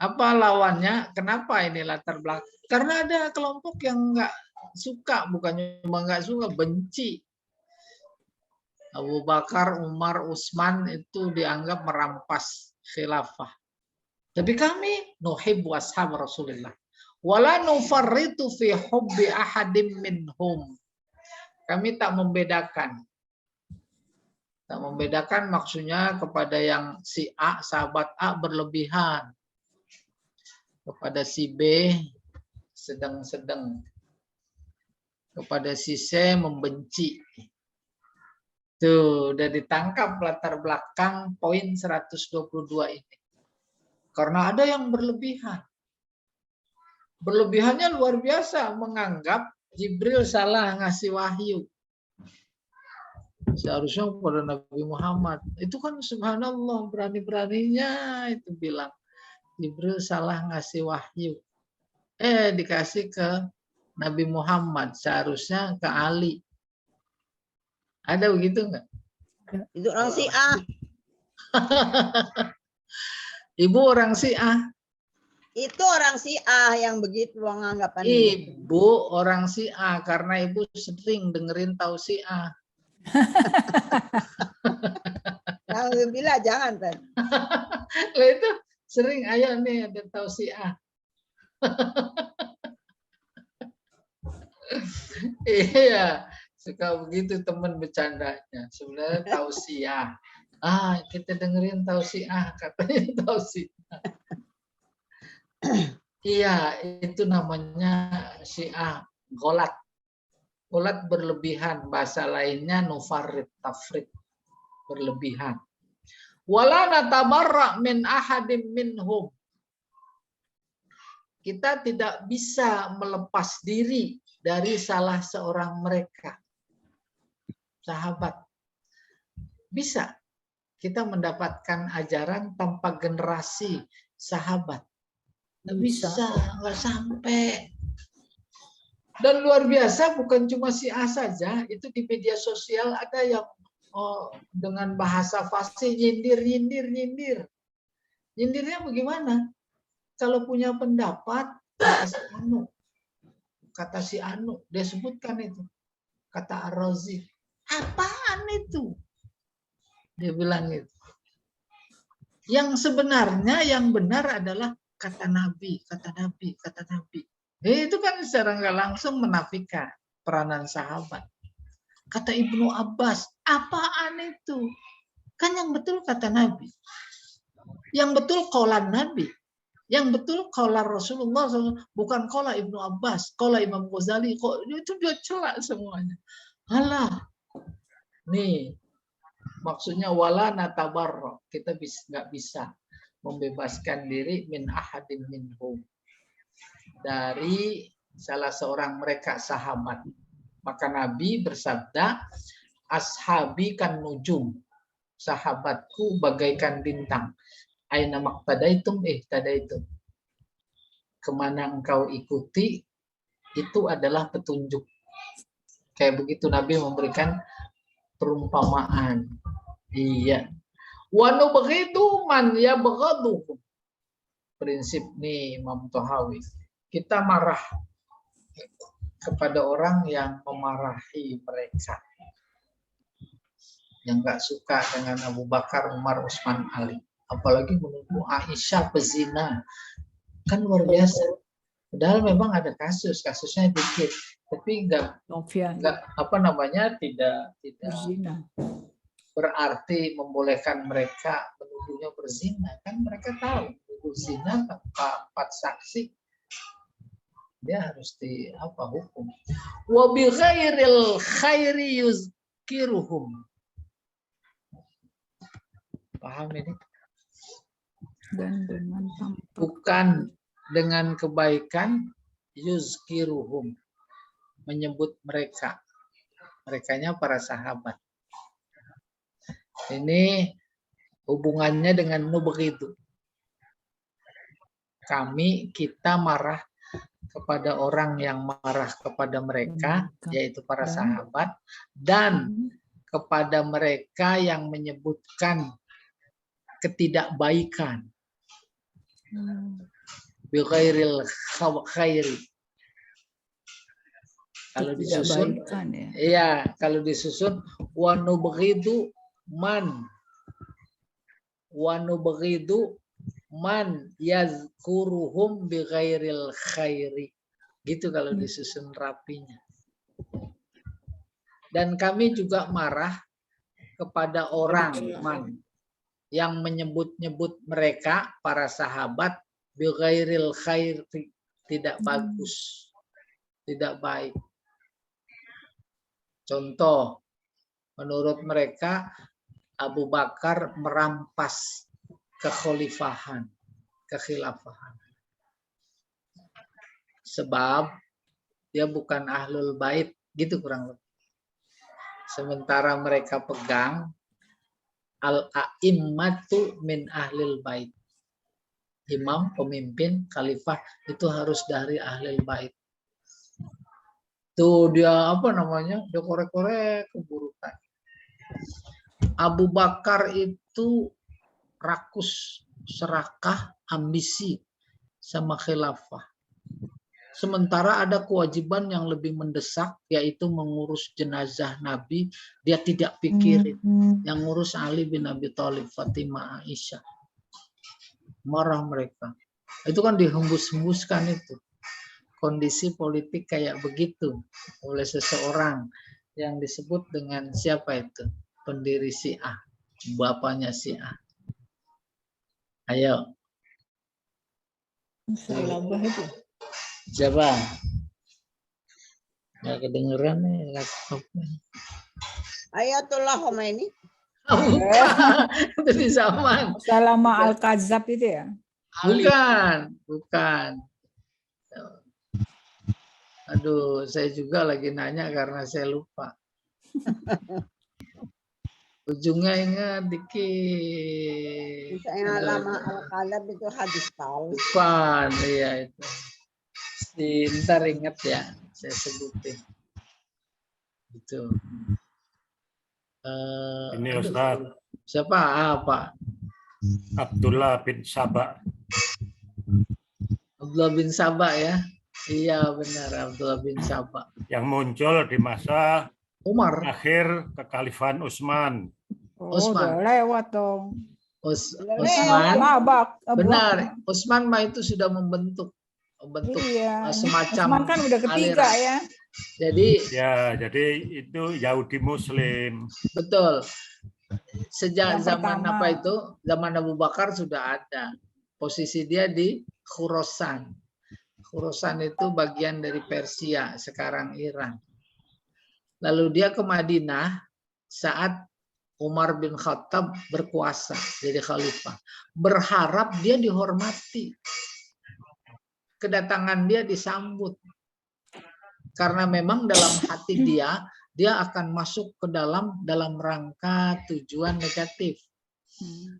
Apa lawannya? Kenapa ini latar belakang? Karena ada kelompok yang nggak suka, bukannya cuma nggak suka, benci. Abu Bakar, Umar, Utsman itu dianggap merampas khilafah. Tapi kami nuhibbu ashab Rasulullah. Wala nufarritu fi hubbi ahadim minhum. Kami tak membedakan. Tak membedakan maksudnya kepada yang si A, sahabat A berlebihan. Kepada si B sedang-sedang. Kepada si C membenci. Tuh, udah ditangkap latar belakang poin 122 ini. Karena ada yang berlebihan. Berlebihannya luar biasa, menganggap Jibril salah ngasih wahyu. Seharusnya pada Nabi Muhammad. Itu kan subhanallah, berani-beraninya itu bilang Jibril salah ngasih wahyu. Dikasih ke Nabi Muhammad, seharusnya ke Ali. Ada begitu enggak? Itu orang Syiah. Ibu orang Syiah. Itu orang Syiah yang begitu anggapan. Ibu orang Syiah karena ibu sering dengerin tausiah. Alhamdulillah jangan kan. Lah itu sering ayo nih ada tausiah. Iya, suka begitu teman bercandanya. Sebenarnya tausiah. Kita dengerin tausiah, katanya tausiah. Iya, itu namanya Syiah, golat. Golat berlebihan, bahasa lainnya nufarid, tafrid, berlebihan. Wala natabarra min ahadim minhum. Kita tidak bisa melepas diri dari salah seorang mereka. Sahabat. Bisa kita mendapatkan ajaran tanpa generasi sahabat. Nggak bisa, nggak sampai. Dan luar biasa bukan cuma Syiah saja, itu di media sosial ada yang dengan bahasa fasih nyindir. Nyindirnya bagaimana? Kalau punya pendapat, kata si Anu, dia sebutkan itu. Kata Ar-Razi, apaan itu? Dia bilang itu. Yang sebenarnya yang benar adalah kata Nabi. Itu kan secara nggak langsung menafikan peranan sahabat. Kata Ibnu Abbas, apaan itu? Kan yang betul kata Nabi. Yang betul kaulan Nabi. Yang betul kaulan Rasulullah, bukan kaulan Ibnu Abbas, kaulan Imam Ghazali. Itu dia celak semuanya. Alah, nih maksudnya wala natabarra, kita nggak bisa membebaskan diri min ahadin minhum, dari salah seorang mereka sahabat. Maka Nabi bersabda, ashabi kan nujum, sahabatku bagaikan bintang. Aina maqtadaitum ihtadaitum. Kemana engkau ikuti, itu adalah petunjuk. Kayak begitu Nabi memberikan perumpamaan. Iya. Wa nubghidu man yabghaduhum. Prinsip nih Imam Thahawi. Kita marah kepada orang yang memarahi mereka, yang nggak suka dengan Abu Bakar, Umar, Utsman, Ali, apalagi menuduh Aisyah pezina, kan luar biasa. Padahal memang ada kasusnya dikit, tapi nggak tidak berzina. Berarti membolehkan mereka menuduhnya berzina. Kan mereka tahu menuduh zina tanpa 4 saksi, dia harus hukum. Wa bi ghairil khairi yuzkiruhum. Paham ini? Dan dengan tampak. Bukan dengan kebaikan, yuzkiruhum, menyebut mereka. Merekanya para sahabat. Ini hubungannya dengan begitu. Kita marah kepada orang yang marah kepada mereka, yaitu para sahabat, dan kepada mereka yang menyebutkan ketidakbaikan. Bi ghairil khairi. Kalau disusun, kalau disusun wa nubghidu man yazkuruhum bi ghairil khairi. Gitu kalau disusun rapinya. Dan kami juga marah kepada orang yang menyebut-nyebut mereka para sahabat bi ghairil khairi, tidak bagus, tidak baik. Contoh, menurut mereka Abu Bakar merampas kekhilafahan. Sebab dia bukan ahlul bait, gitu kurang lebih. Sementara mereka pegang al-a'immatu min ahlil bait. Imam, pemimpin, khalifah itu harus dari ahlil bait. Tuh dia dia korek-korek keburukan. Abu Bakar itu rakus, serakah, ambisi sama khilafah. Sementara ada kewajiban yang lebih mendesak, yaitu mengurus jenazah Nabi, dia tidak pikirin. Yang ngurus Ali bin Abi Thalib, Fatimah, Aisyah. Marah mereka. Itu kan dihembus-hembuskan itu. Kondisi politik kayak begitu oleh seseorang yang disebut dengan siapa itu? Pendiri Syiah, bapaknya Syiah. Ayo. Salabah itu. Siapa? Nggak kedengeran nih laptopnya. Ayatullah Khomeini. Itu di zaman. Salama Al-Kadzab itu ya? Bukan. Aduh, saya juga lagi nanya karena saya lupa. Ujungnya ingat dikit. Misalnya lama Al-Kadzab itu hadis tahu. Bukan, iya itu. Ntar ingat ya. saya sebutin. Itu. Ini Aduh, Ustaz. siapa? Pak Abdullah bin Saba. Abdullah bin Saba ya. Iya benar, Abdullah bin Saba. Yang muncul di masa Umar. akhir kekhalifahan Utsman. Oh, Utsman. udah lewat dong. Utsman. Benar, Utsman mah itu sudah membentuk Iya. semacam Utsman kan udah ketiga aliran. ya. Jadi itu Yahudi Muslim. betul. Sejak Yang zaman pertama. apa itu? Zaman Abu Bakar sudah ada. Posisi dia di Khurasan. Khurasan itu bagian dari Persia, sekarang Iran. Lalu dia ke Madinah saat Umar bin Khattab berkuasa jadi khalifah. Berharap dia dihormati. Kedatangan dia disambut. Karena memang dalam hati dia akan masuk ke dalam rangka tujuan negatif.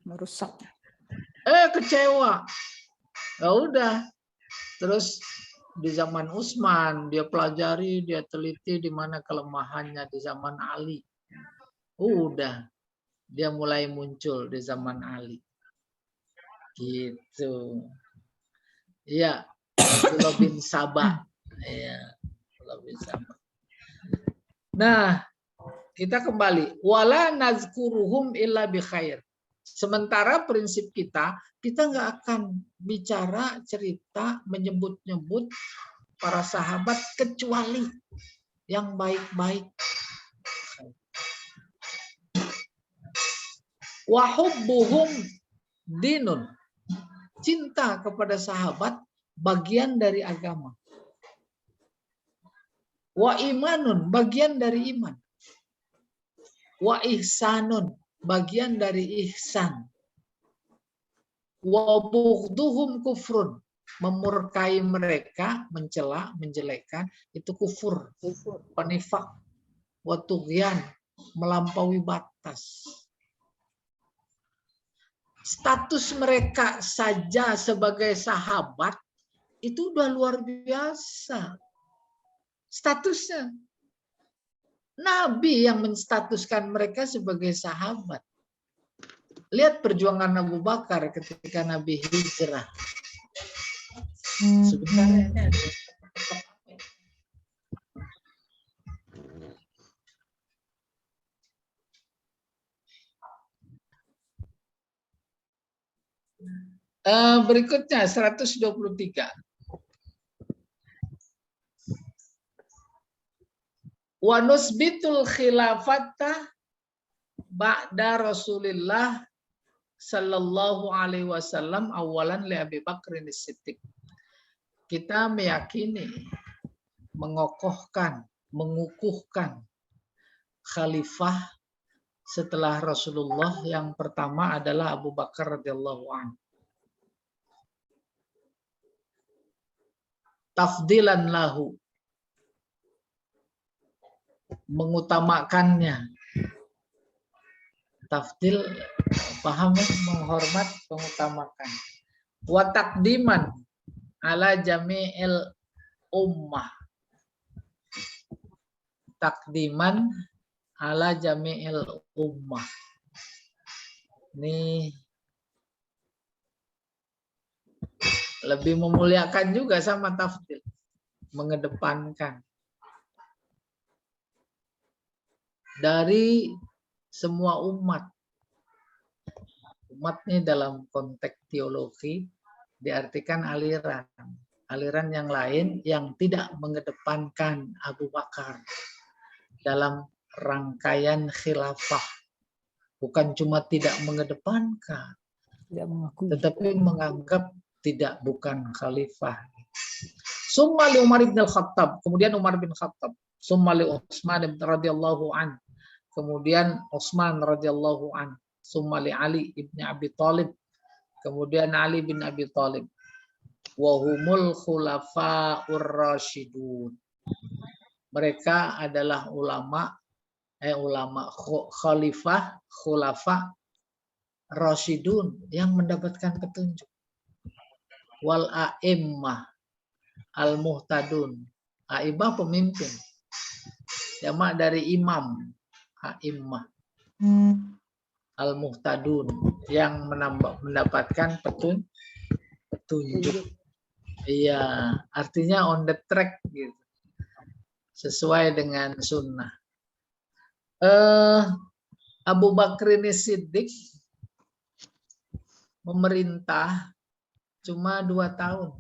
Merusak. Kecewa. Ya udah. Terus di zaman Utsman dia pelajari, dia teliti di mana kelemahannya di zaman Ali. Udah. Dia mulai muncul di zaman Ali. Gitu. Iya. Abdullah bin Saba. Iya. Abdullah bin Saba. Nah, kita kembali. Wala nazkuruhum illa bi khair. Sementara prinsip kita nggak akan bicara, cerita, menyebut-nyebut para sahabat kecuali yang baik-baik. Wa hubbuhum dinun. Cinta kepada sahabat bagian dari agama. Wa imanun, bagian dari iman. Wa ihsanun, bagian dari ihsan. Wa bughduhum kufrun, memurkai mereka, mencela, menjelekkan, itu kufur. Penifak. Wa tughyan, melampaui batas. Status mereka saja sebagai sahabat itu udah luar biasa. Statusnya. Nabi yang menstatuskan mereka sebagai sahabat. Lihat perjuangan Abu Bakar ketika Nabi hijrah. Sebentar ya. Berikutnya 123. Wa nusbitul khilafata ba'da Rasulillah sallallahu alaihi wasallam awalan li Abi Bakr as-Siddiq. Kita meyakini, mengokohkan, mengukuhkan khalifah setelah Rasulullah yang pertama adalah Abu Bakar radhiyallahu anhu. Tafdilan lahu, mengutamakannya. Tafdil, paham ya? Menghormat, mengutamakan. Wa taqdiman ala jami'il ummah. Takdiman ala jami'il ummah. Ini lebih memuliakan juga sama tafdil. Mengedepankan. Dari semua umat. Umat ini dalam konteks teologi diartikan aliran. Aliran yang lain yang tidak mengedepankan Abu Bakar dalam rangkaian khilafah. Bukan cuma tidak mengedepankan, tetapi menganggap bukan khalifah. Summa li Umar bin Khattab, kemudian Umar bin Khattab. Summa li Utsman radhiyallahu an. Kemudian Utsman radhiyallahu an. Summa li Ali ibn Abi Thalib. Kemudian Ali bin Abi Thalib. Wa humul khulafa'ur rasyidun. Mereka adalah ulama khalifah, khulafa rasyidun yang mendapatkan petunjuk. Wal a'immah al-muhtadun, A'immah pemimpin. Jamak dari imam. A'immah. Al-muhtadun yang mendapatkan petunjuk. Iya, artinya on the track gitu. Sesuai dengan sunnah. Abu Bakr Siddiq memerintah cuma 2 tahun.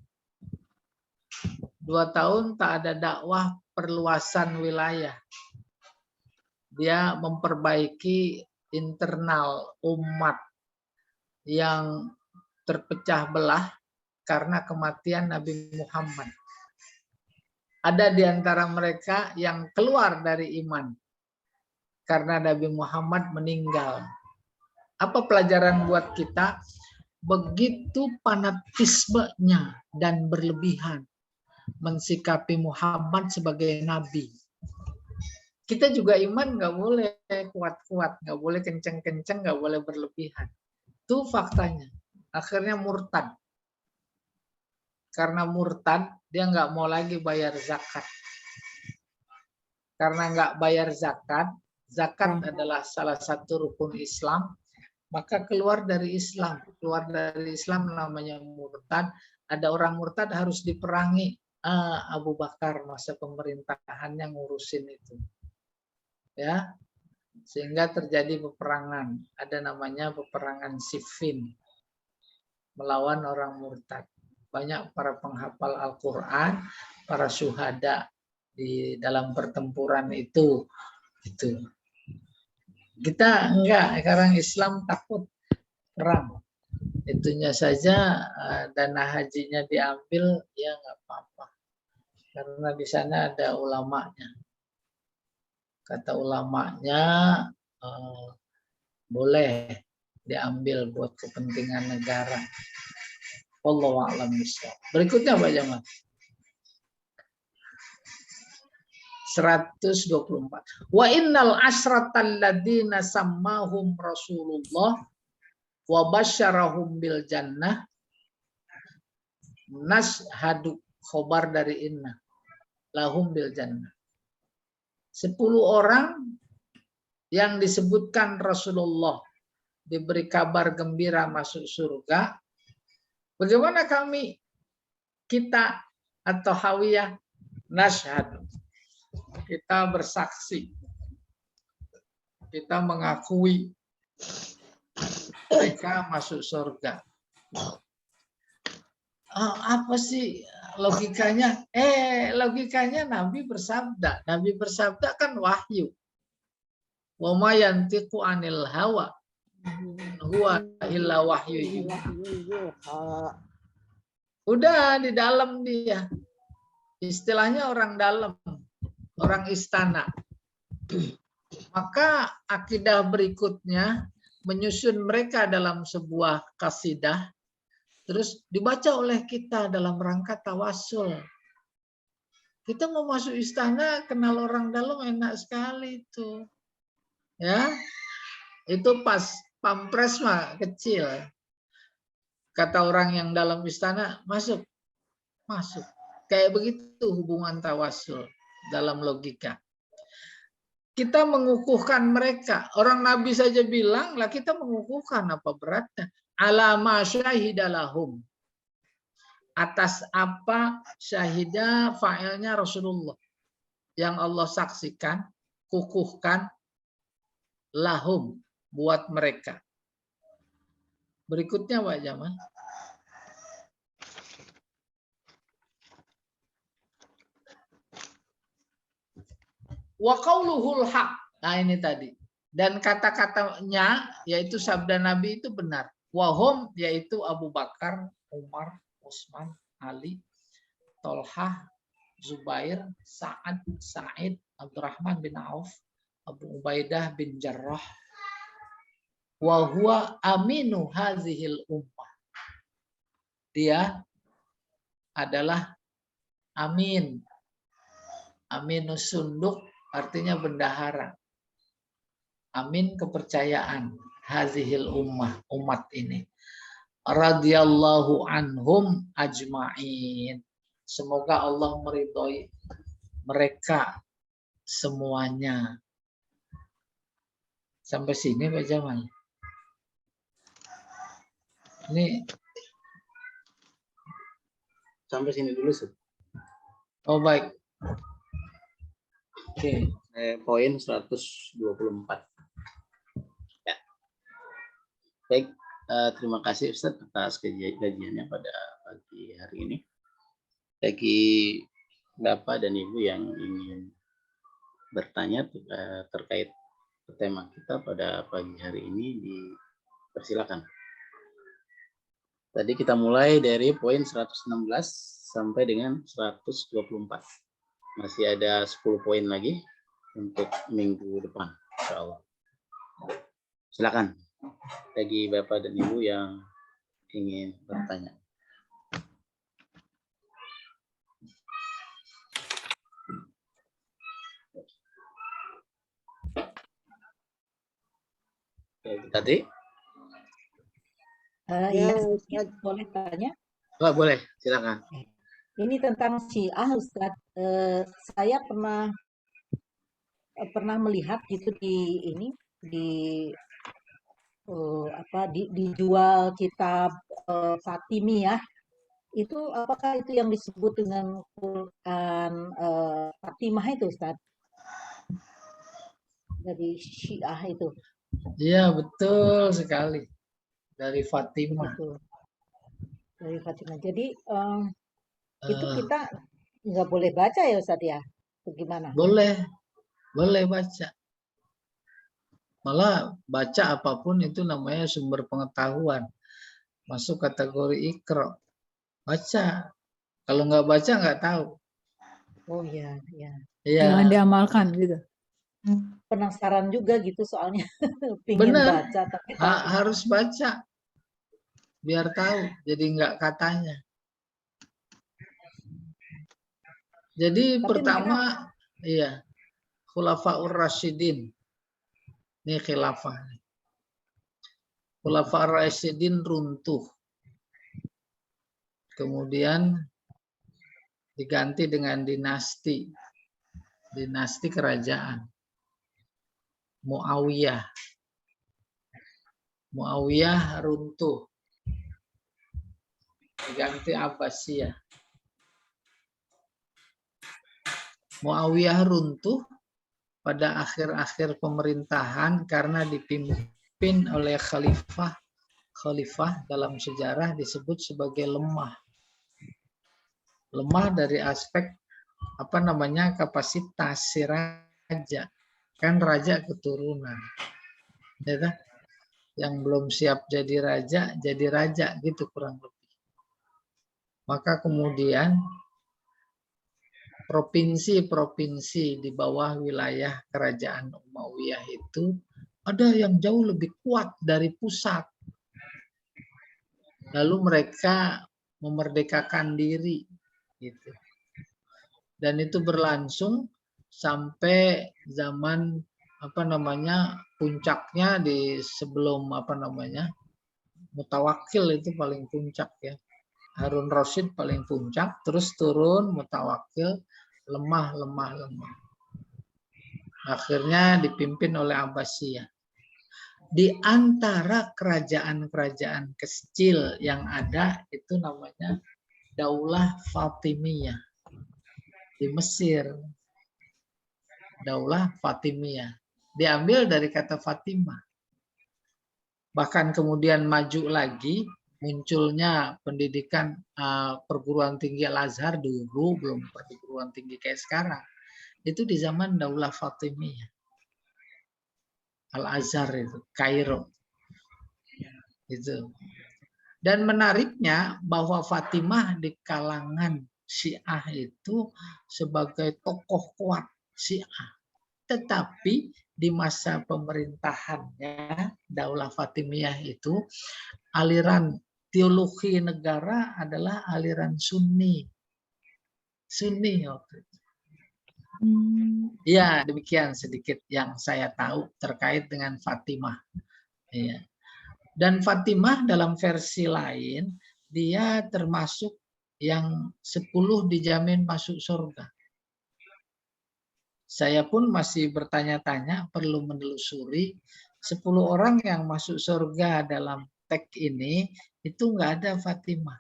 2 tahun tak ada dakwah perluasan wilayah. Dia memperbaiki internal umat yang terpecah belah karena kematian Nabi Muhammad. Ada di antara mereka yang keluar dari iman karena Nabi Muhammad meninggal. Apa pelajaran buat kita? Begitu fanatismenya dan berlebihan mensikapi Muhammad sebagai nabi. Kita juga iman nggak boleh kuat-kuat, nggak boleh kenceng-kenceng, nggak boleh berlebihan. Itu faktanya. Akhirnya murtad. Karena murtad, dia nggak mau lagi bayar zakat. Karena nggak bayar zakat, zakat adalah salah satu rukun Islam, maka keluar dari Islam. Keluar dari Islam namanya murtad. Ada orang murtad harus diperangi. Abu Bakar masa pemerintahannya ngurusin itu. Ya, sehingga terjadi peperangan. Ada namanya peperangan Siffin melawan orang murtad. Banyak para penghafal Al-Quran, para syuhada di dalam pertempuran itu. Kita enggak, sekarang Islam takut perang. Itunya saja dana hajinya diambil, ya enggak apa-apa. Karena di sana ada ulamanya. Kata ulamanya boleh diambil buat kepentingan negara. Wallahu a'lam bishawab. Berikutnya Pak Jamal. 124. Wa innal asratal ladzina sammahum Rasulullah wa basyarahum bil jannah nashhadu, khobar dari inna lahum bil jannah. 10 orang yang disebutkan Rasulullah diberi kabar gembira masuk surga. Bagaimana kita atau Hawiyah nashhadu, kita bersaksi, kita mengakui mereka masuk surga. Apa sih logikanya? Logikanya Nabi bersabda. Nabi bersabda kan wahyu. Wa ma yantiqu anil hawa huwa illa wahyu. Udah di dalam dia. Istilahnya orang dalam, orang istana. Maka akidah berikutnya menyusun mereka dalam sebuah kasidah, terus dibaca oleh kita dalam rangka tawasul. Kita mau masuk istana, kenal orang dalam enak sekali itu. Ya, itu pas pampres mah kecil. Kata orang yang dalam istana, masuk. Kayak begitu hubungan tawasul dalam logika. Kita mengukuhkan mereka. Orang Nabi saja bilang, lah kita mengukuhkan, apa beratnya? Ala ma syahidalahum. Atas apa syahidah fa'ilnya Rasulullah. Yang Allah saksikan, kukuhkan, lahum, buat mereka. Berikutnya Pak Jamal. Wa qauluhul haq. Nah ini tadi. Dan kata-katanya yaitu sabda Nabi itu benar. Wahum yaitu Abu Bakar, Umar, Utsman, Ali, Tolhah, Zubair, Sa'ad, Sa'id, Abdurrahman bin Auf, Abu Ubaidah bin Jarrah. Wa huwa aminu hazihil ummah. Dia adalah amin. Aminus sunduk artinya bendahara. Amin kepercayaan. Hazihil ummah, umat ini. Radhiyallahu anhum ajma'in. Semoga Allah meridhoi mereka semuanya. Sampai sini Pak Jamal. Ini Sampai sini dulu, Ustaz. oh baik. Oke. Poin 124. Ya. Baik, terima kasih Ustaz atas kajiannya pada pagi hari ini. Bagi Bapak dan Ibu yang ingin bertanya terkait tema kita pada pagi hari ini, dipersilakan. Tadi kita mulai dari poin 116 sampai dengan 124. Masih ada 10 poin lagi untuk minggu depan, insya Allah. Silakan bagi Bapak dan Ibu yang ingin bertanya. Oke, tadi Iya, Ustaz. boleh tanya? Pak boleh, silakan. Ini tentang Syiah, Ustaz. Saya pernah melihat gitu dijual kitab Fatimiyah. Itu apakah itu yang disebut dengan Quran Fatimah itu, Ustaz? Dari Syiah itu. Iya betul sekali. Dari Fatimah. Itu. Dari Fatimah. Jadi itu kita nggak boleh baca ya, Ustaz ya? Bagaimana? Boleh baca. Malah baca apapun itu namanya sumber pengetahuan. Masuk kategori Iqra. Baca. Kalau nggak baca nggak tahu. Oh iya, iya. Jangan Iya. diamalkan gitu. Penasaran juga gitu soalnya. Pingin Benar. baca tapi takut. Harus baca. Biar tahu. Jadi nggak katanya. Jadi Tapi pertama, iya. Khulafaur Rasyidin. Ini khilafah. Khulafaur Rasyidin runtuh. Kemudian diganti dengan dinasti. Dinasti kerajaan. Muawiyah. Muawiyah runtuh. Diganti Abbasiyah. Muawiyah runtuh pada akhir-akhir pemerintahan karena dipimpin oleh khalifah. Khalifah dalam sejarah disebut sebagai lemah. Lemah dari aspek kapasitas si raja. Kan raja keturunan. Ya kan? Yang belum siap jadi raja gitu kurang lebih. Maka kemudian provinsi-provinsi di bawah wilayah kerajaan Umayyah itu ada yang jauh lebih kuat dari pusat. Lalu mereka memerdekakan diri gitu. Dan itu berlangsung sampai zaman puncaknya di sebelum Mutawakkil itu paling puncak ya. Harun Rasyid paling puncak, terus turun Mutawakkil, lemah. Akhirnya dipimpin oleh Abbasiyah. Di antara kerajaan-kerajaan kecil yang ada itu namanya Daulah Fatimiyah di Mesir. Daulah Fatimiyah diambil dari kata Fatimah. Bahkan kemudian maju lagi munculnya pendidikan perguruan tinggi Al-Azhar dulu, belum perguruan tinggi kayak sekarang. Itu di zaman Daulah Fatimiyah. Al-Azhar itu, Kairo. Itu. Dan menariknya bahwa Fatimah di kalangan Syiah itu sebagai tokoh kuat Syiah. Tetapi di masa pemerintahannya Daulah Fatimiyah itu aliran teologi negara adalah aliran Sunni. Sunni waktu itu. Ya, demikian sedikit yang saya tahu terkait dengan Fatimah. Ya. Dan Fatimah dalam versi lain, dia termasuk yang 10 dijamin masuk surga. Saya pun masih bertanya-tanya, perlu menelusuri 10 orang yang masuk surga dalam teks ini, itu nggak ada Fatimah,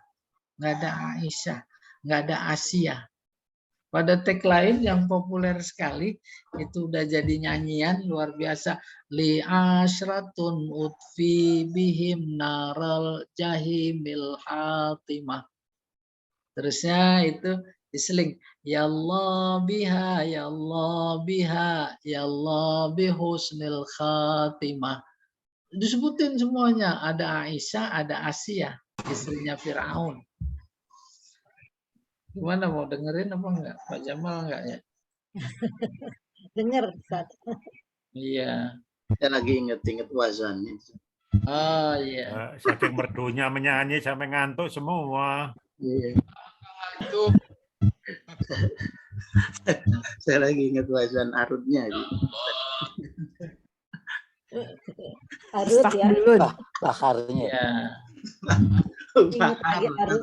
nggak ada Aisyah, nggak ada Asia. Pada teks lain yang populer sekali, itu udah jadi nyanyian luar biasa. Li asyratun utfi bihim naral jahimil hatimah. Terusnya itu diseling. Ya Allah biha, ya Allah biha, ya Allah bihusnil khatimah. Disebutin semuanya. Ada Aisyah, ada Asia, istrinya Fir'aun. Gimana, mau dengerin apa enggak? Pak Jamal enggak ya? Dengar, Ustaz. Iya. Saya lagi inget-inget wazannya. Oh iya. Saking merdunya menyanyi sampai ngantuk semua. Iya. Itu Saya lagi inget wazan arutnya. Arut ya. Astagfirullah. Bakarnya. ya. Ingat lagi arut.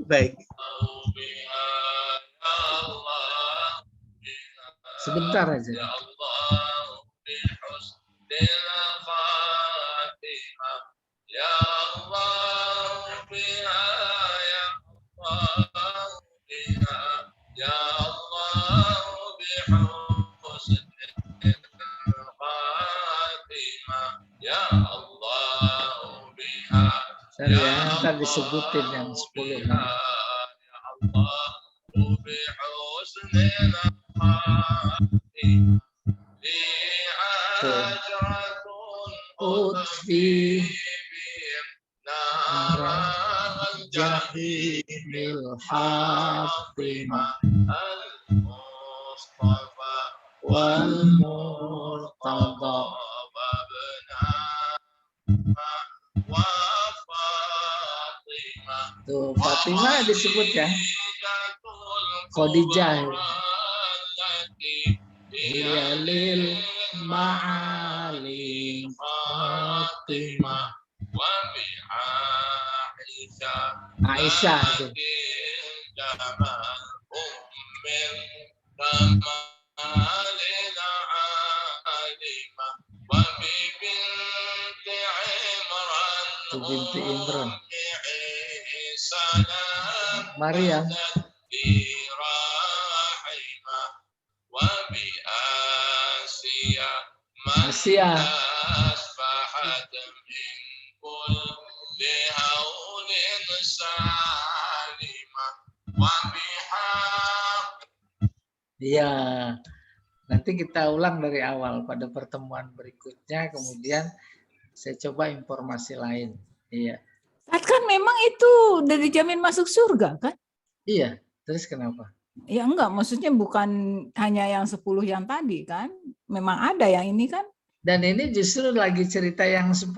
Baik. Sebentar aja. Saya ya, ntar disebutin yang 10 nama. Utfi jahimil hatimah wal murtada. Tuh, Fatimah disebut ya. Khadijah. Lil ma'alim Fatimah. Aisyah tuh. Itu binti Imran. Maryam. Asia. Iya, nanti kita ulang dari awal pada pertemuan berikutnya, kemudian saya coba informasi lain. Iya. Kan memang itu udah dijamin masuk surga kan? Iya, terus kenapa? Ya enggak, maksudnya bukan hanya yang 10 yang tadi kan? Memang ada yang ini kan? Dan ini justru lagi cerita yang 10.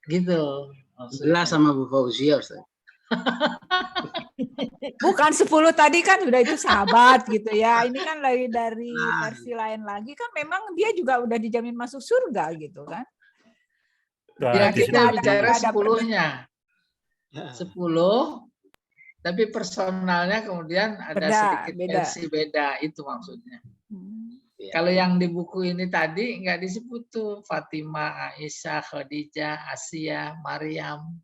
Gitu. Jelas sama Bu Fauzia, Ustaz. Bukan 10 tadi kan udah itu sahabat gitu ya. Ini kan lagi dari versi lain lagi kan memang dia juga udah dijamin masuk surga gitu kan. Ya, kita bicara ada 10-nya. 10, tapi personalnya kemudian ada sedikit versi beda, itu maksudnya. Ya. Kalau yang di buku ini tadi nggak disebut tuh Fatimah, Aisyah, Khadijah, Asia, Maryam.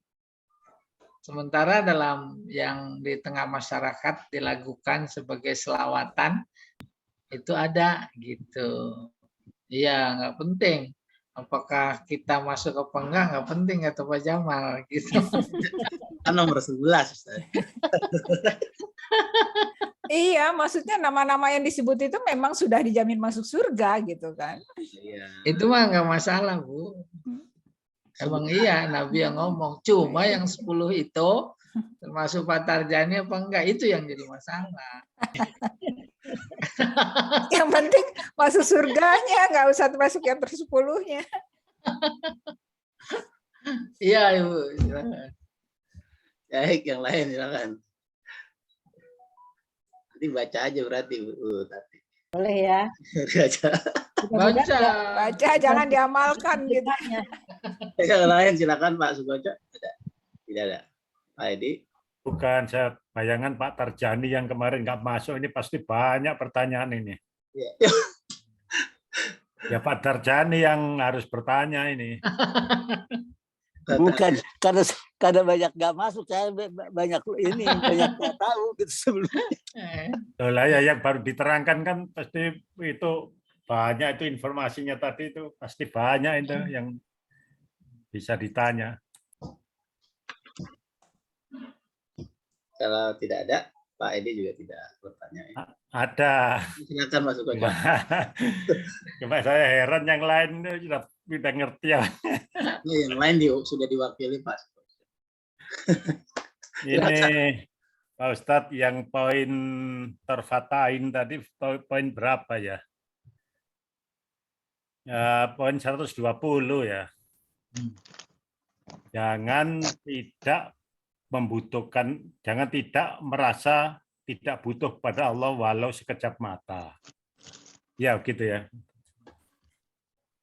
Sementara dalam yang di tengah masyarakat dilakukan sebagai selawatan itu ada gitu. Iya, nggak penting. Apakah kita masuk apa enggak, nggak penting kata Pak Jamal gitu. Kan nomor 11, Ustaz. Iya, maksudnya nama-nama yang disebut itu memang sudah dijamin masuk surga gitu kan. Iya. Itu mah nggak masalah, Bu. Emang iya Nabi yang ngomong. Cuma yang 10 itu termasuk Pak Tarjani apa enggak, itu yang jadi masalah. Yang penting masuk surganya, nggak usah masuk yang ter-10-nya. Iya, Ibu. Silakan. Baik, yang lain silakan. Nanti baca aja berarti Bu Tati. Boleh ya. Baca. Baca. Baca, jangan diamalkan gitu. Yang lain silakan Pak Sukoco. Tidak ada. Pak Edi. Bukan, saya bayangan Pak Tarjani yang kemarin nggak masuk ini pasti banyak pertanyaan ini. Ya. Ya Pak Tarjani yang harus bertanya ini. Bukan karena banyak nggak masuk, saya banyak nggak tahu gitu sebelumnya. Lah ya yang baru diterangkan kan pasti itu banyak itu informasinya tadi itu pasti banyak itu yang bisa ditanya. Kalau tidak ada, Pak Edi juga tidak bertanya. Ya. Ada. Silakan masuk aja. Cuma saya heran yang lain sudah ngerti ya. Yang lain sudah diwakili Pak. Ini Pak Ustadz yang poin terfatain tadi poin berapa ya? Ya poin 120 ya. Jangan tidak membutuhkan, jangan tidak merasa tidak butuh pada Allah walau sekejap mata. Ya gitu ya.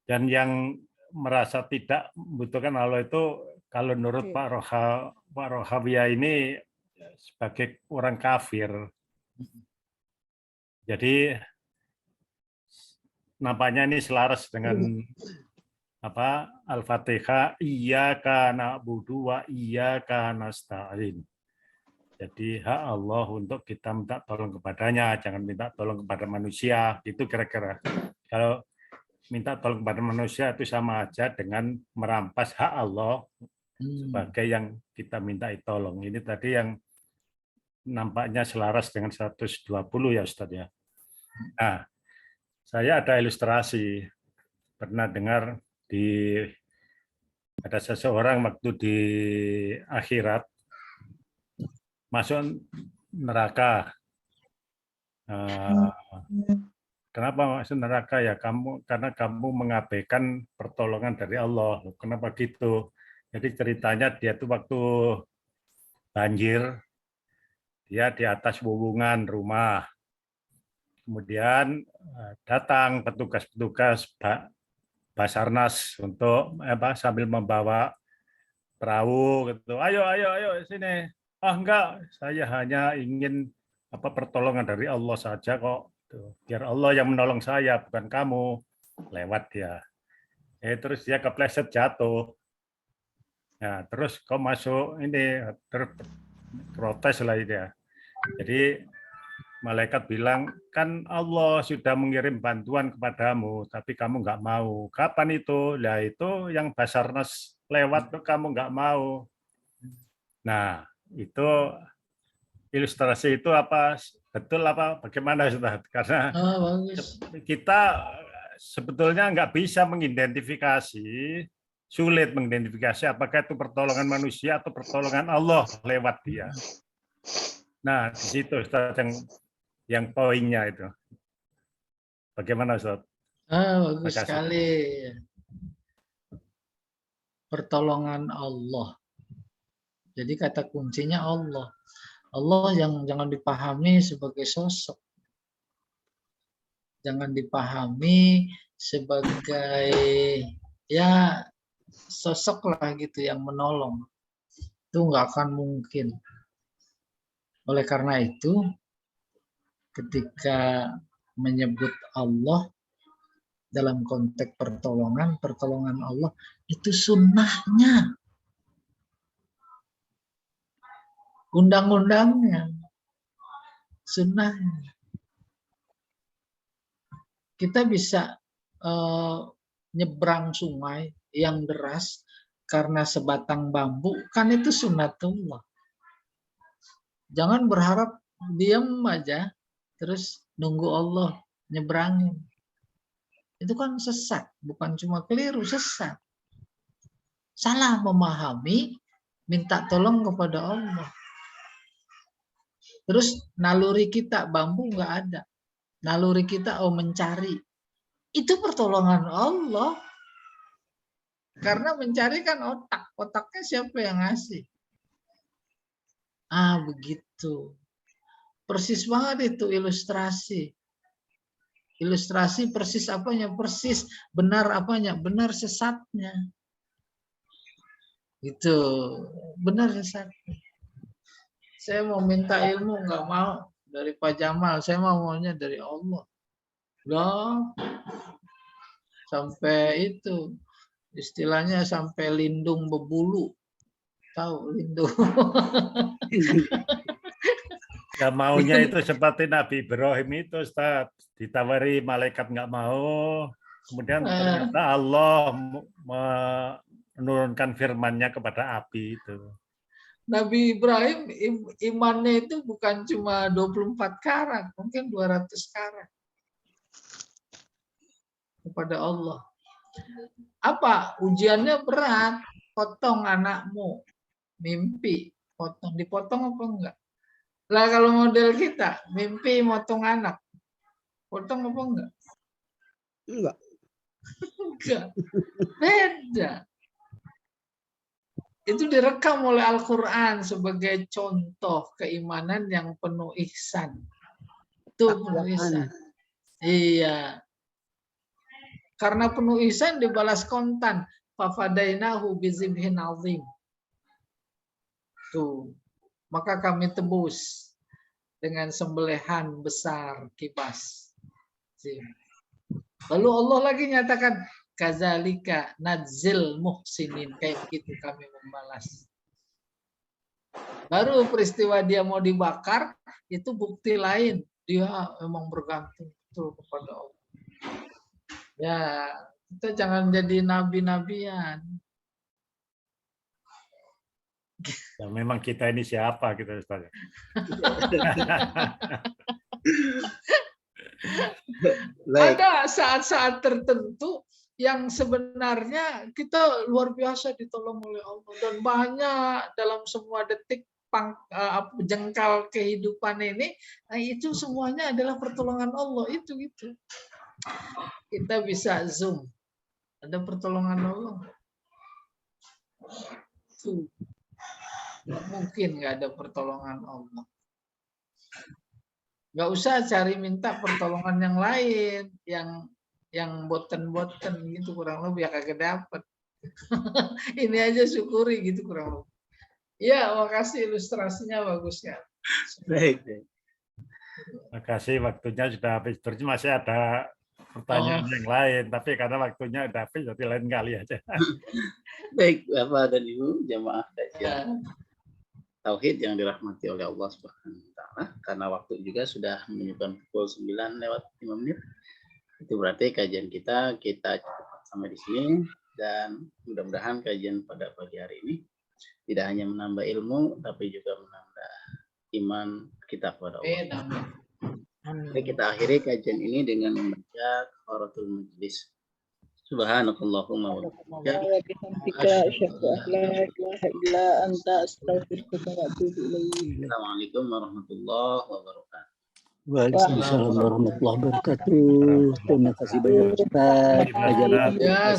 Dan yang merasa tidak membutuhkan Allah itu kalau menurut Pak Rohawiyah ini sebagai orang kafir. Jadi nampaknya ini selaras dengan apa Al-Fatihah, iyyaka na'budu wa iyyaka nasta'in. Jadi hak Allah untuk kita minta tolong kepadanya, jangan minta tolong kepada manusia. Itu kira-kira. Kalau minta tolong kepada manusia itu sama aja dengan merampas hak Allah sebagai yang kita minta tolong. Ini tadi yang nampaknya selaras dengan 120 ya Ustaz ya. Nah, saya ada ilustrasi. Pernah dengar ada seseorang waktu di akhirat masuk neraka. Kenapa masuk neraka ya? Karena kamu mengabaikan pertolongan dari Allah. Kenapa gitu? Jadi ceritanya dia tuh waktu banjir, dia di atas wuwungan rumah. Kemudian datang petugas-petugas Basarnas untuk sambil membawa perahu gitu. Ayo sini. Enggak, saya hanya ingin pertolongan dari Allah saja kok. Biar Allah yang menolong saya, bukan kamu. Lewat dia. Terus dia kepleset jatuh. Nah, terus kau masuk ini protes lah dia. Jadi malaikat bilang, kan Allah sudah mengirim bantuan kepadamu, tapi kamu nggak mau. Kapan itu? Lah itu yang Basarnas lewat tuh kamu nggak mau. Nah, itu ilustrasi itu apa? Betul apa? Bagaimana Ustaz? Karena kita sebetulnya nggak bisa mengidentifikasi, sulit mengidentifikasi apakah itu pertolongan manusia atau pertolongan Allah lewat dia. Nah, di situ Ustaz yang poinnya itu. Bagaimana Ustaz? Bagus sekali. Pertolongan Allah. Jadi kata kuncinya Allah. Allah yang jangan dipahami sebagai sosok. Jangan dipahami sebagai ya sosok lah gitu yang menolong. Itu nggak akan mungkin. Oleh karena itu, ketika menyebut Allah dalam konteks pertolongan Allah itu sunnahnya, undang-undangnya, sunnahnya. Kita bisa nyebrang sungai yang deras karena sebatang bambu, kan itu sunnatullah. Jangan berharap diam aja terus nunggu Allah nyebrangin. Itu kan sesat, bukan cuma keliru, sesat. Salah memahami, minta tolong kepada Allah. Terus naluri kita, bambu nggak ada. Naluri kita mencari. Itu pertolongan Allah. Karena mencari kan otak. Otaknya siapa yang ngasih? Begitu. Persis banget itu ilustrasi. Ilustrasi persis apanya? Persis benar apanya? Benar sesatnya. Itu benar sesatnya. Saya mau minta ilmu, nggak mau dari Pak Jamal. Saya maunya dari Allah. Loh, sampai itu istilahnya sampai lindung bebulu. Tahu lindung? Ya maunya itu seperti Nabi Ibrahim itu, Ustaz. Ditawari malaikat nggak mau. Kemudian ternyata Allah menurunkan firman-Nya kepada api itu. Nabi Ibrahim imannya itu bukan cuma 24 karat, mungkin 200 karat kepada Allah. Apa? Ujiannya berat. Potong anakmu. Mimpi. Potong. Dipotong apa enggak? Lah kalau model kita, mimpi motong anak. Potong apa enggak? Enggak. Enggak. Beda. Itu direkam oleh Al-Quran sebagai contoh keimanan yang penuh ihsan. Itu penuh ihsan. Iya. Karena penuh ihsan dibalas kontan. Fafadainahu bizibhin azim. Tuh. Maka kami tebus dengan sembelihan besar kibas. Lalu Allah lagi nyatakan, kazalika nadzil muhsinin, kayak begitu kami membalas. Baru peristiwa dia mau dibakar, itu bukti lain. Dia memang bergantung betul kepada Allah. Ya, kita jangan jadi nabi-nabian. Ya, memang kita ini siapa gitu, Ustaz. Ada saat-saat tertentu yang sebenarnya kita luar biasa ditolong oleh Allah, dan banyak dalam semua detik jengkal kehidupan ini, itu semuanya adalah pertolongan Allah. Itu kita bisa zoom, ada pertolongan Allah. Tuh. Nggak mungkin nggak ada pertolongan Allah. Nggak usah cari minta pertolongan yang lain, yang boten-boten gitu, kurang lebih ya kagak dapet. Ini aja syukuri gitu kurang lebih. Ya, makasih, ilustrasinya bagus ya. Baik. Makasih, waktunya sudah habis. Terus masih ada pertanyaan yang lain, tapi karena waktunya udah habis, jadi lain kali aja. Baik, Bapak dan Ibu, jamaah kajian Tauhid yang dirahmati oleh Allah Subhanahu wa Ta'ala, karena waktu juga sudah menunjukkan pukul 9:05. Itu berarti kajian kita cukup sampai di sini, dan mudah-mudahan kajian pada pagi hari ini tidak hanya menambah ilmu, tapi juga menambah iman kita kepada Allah. Jadi kita akhiri kajian ini dengan membaca kafaratul majlis. Subhanakallahumma wa bihamdika asyhadu an la ilaha illa anta astaghfiruka wa atubu ilaik. Assalamualaikum warahmatullahi wabarakatuh. Waalaikumsalam warahmatullahi wabarakatuh. Terima kasih banyak Ustaz. Ya,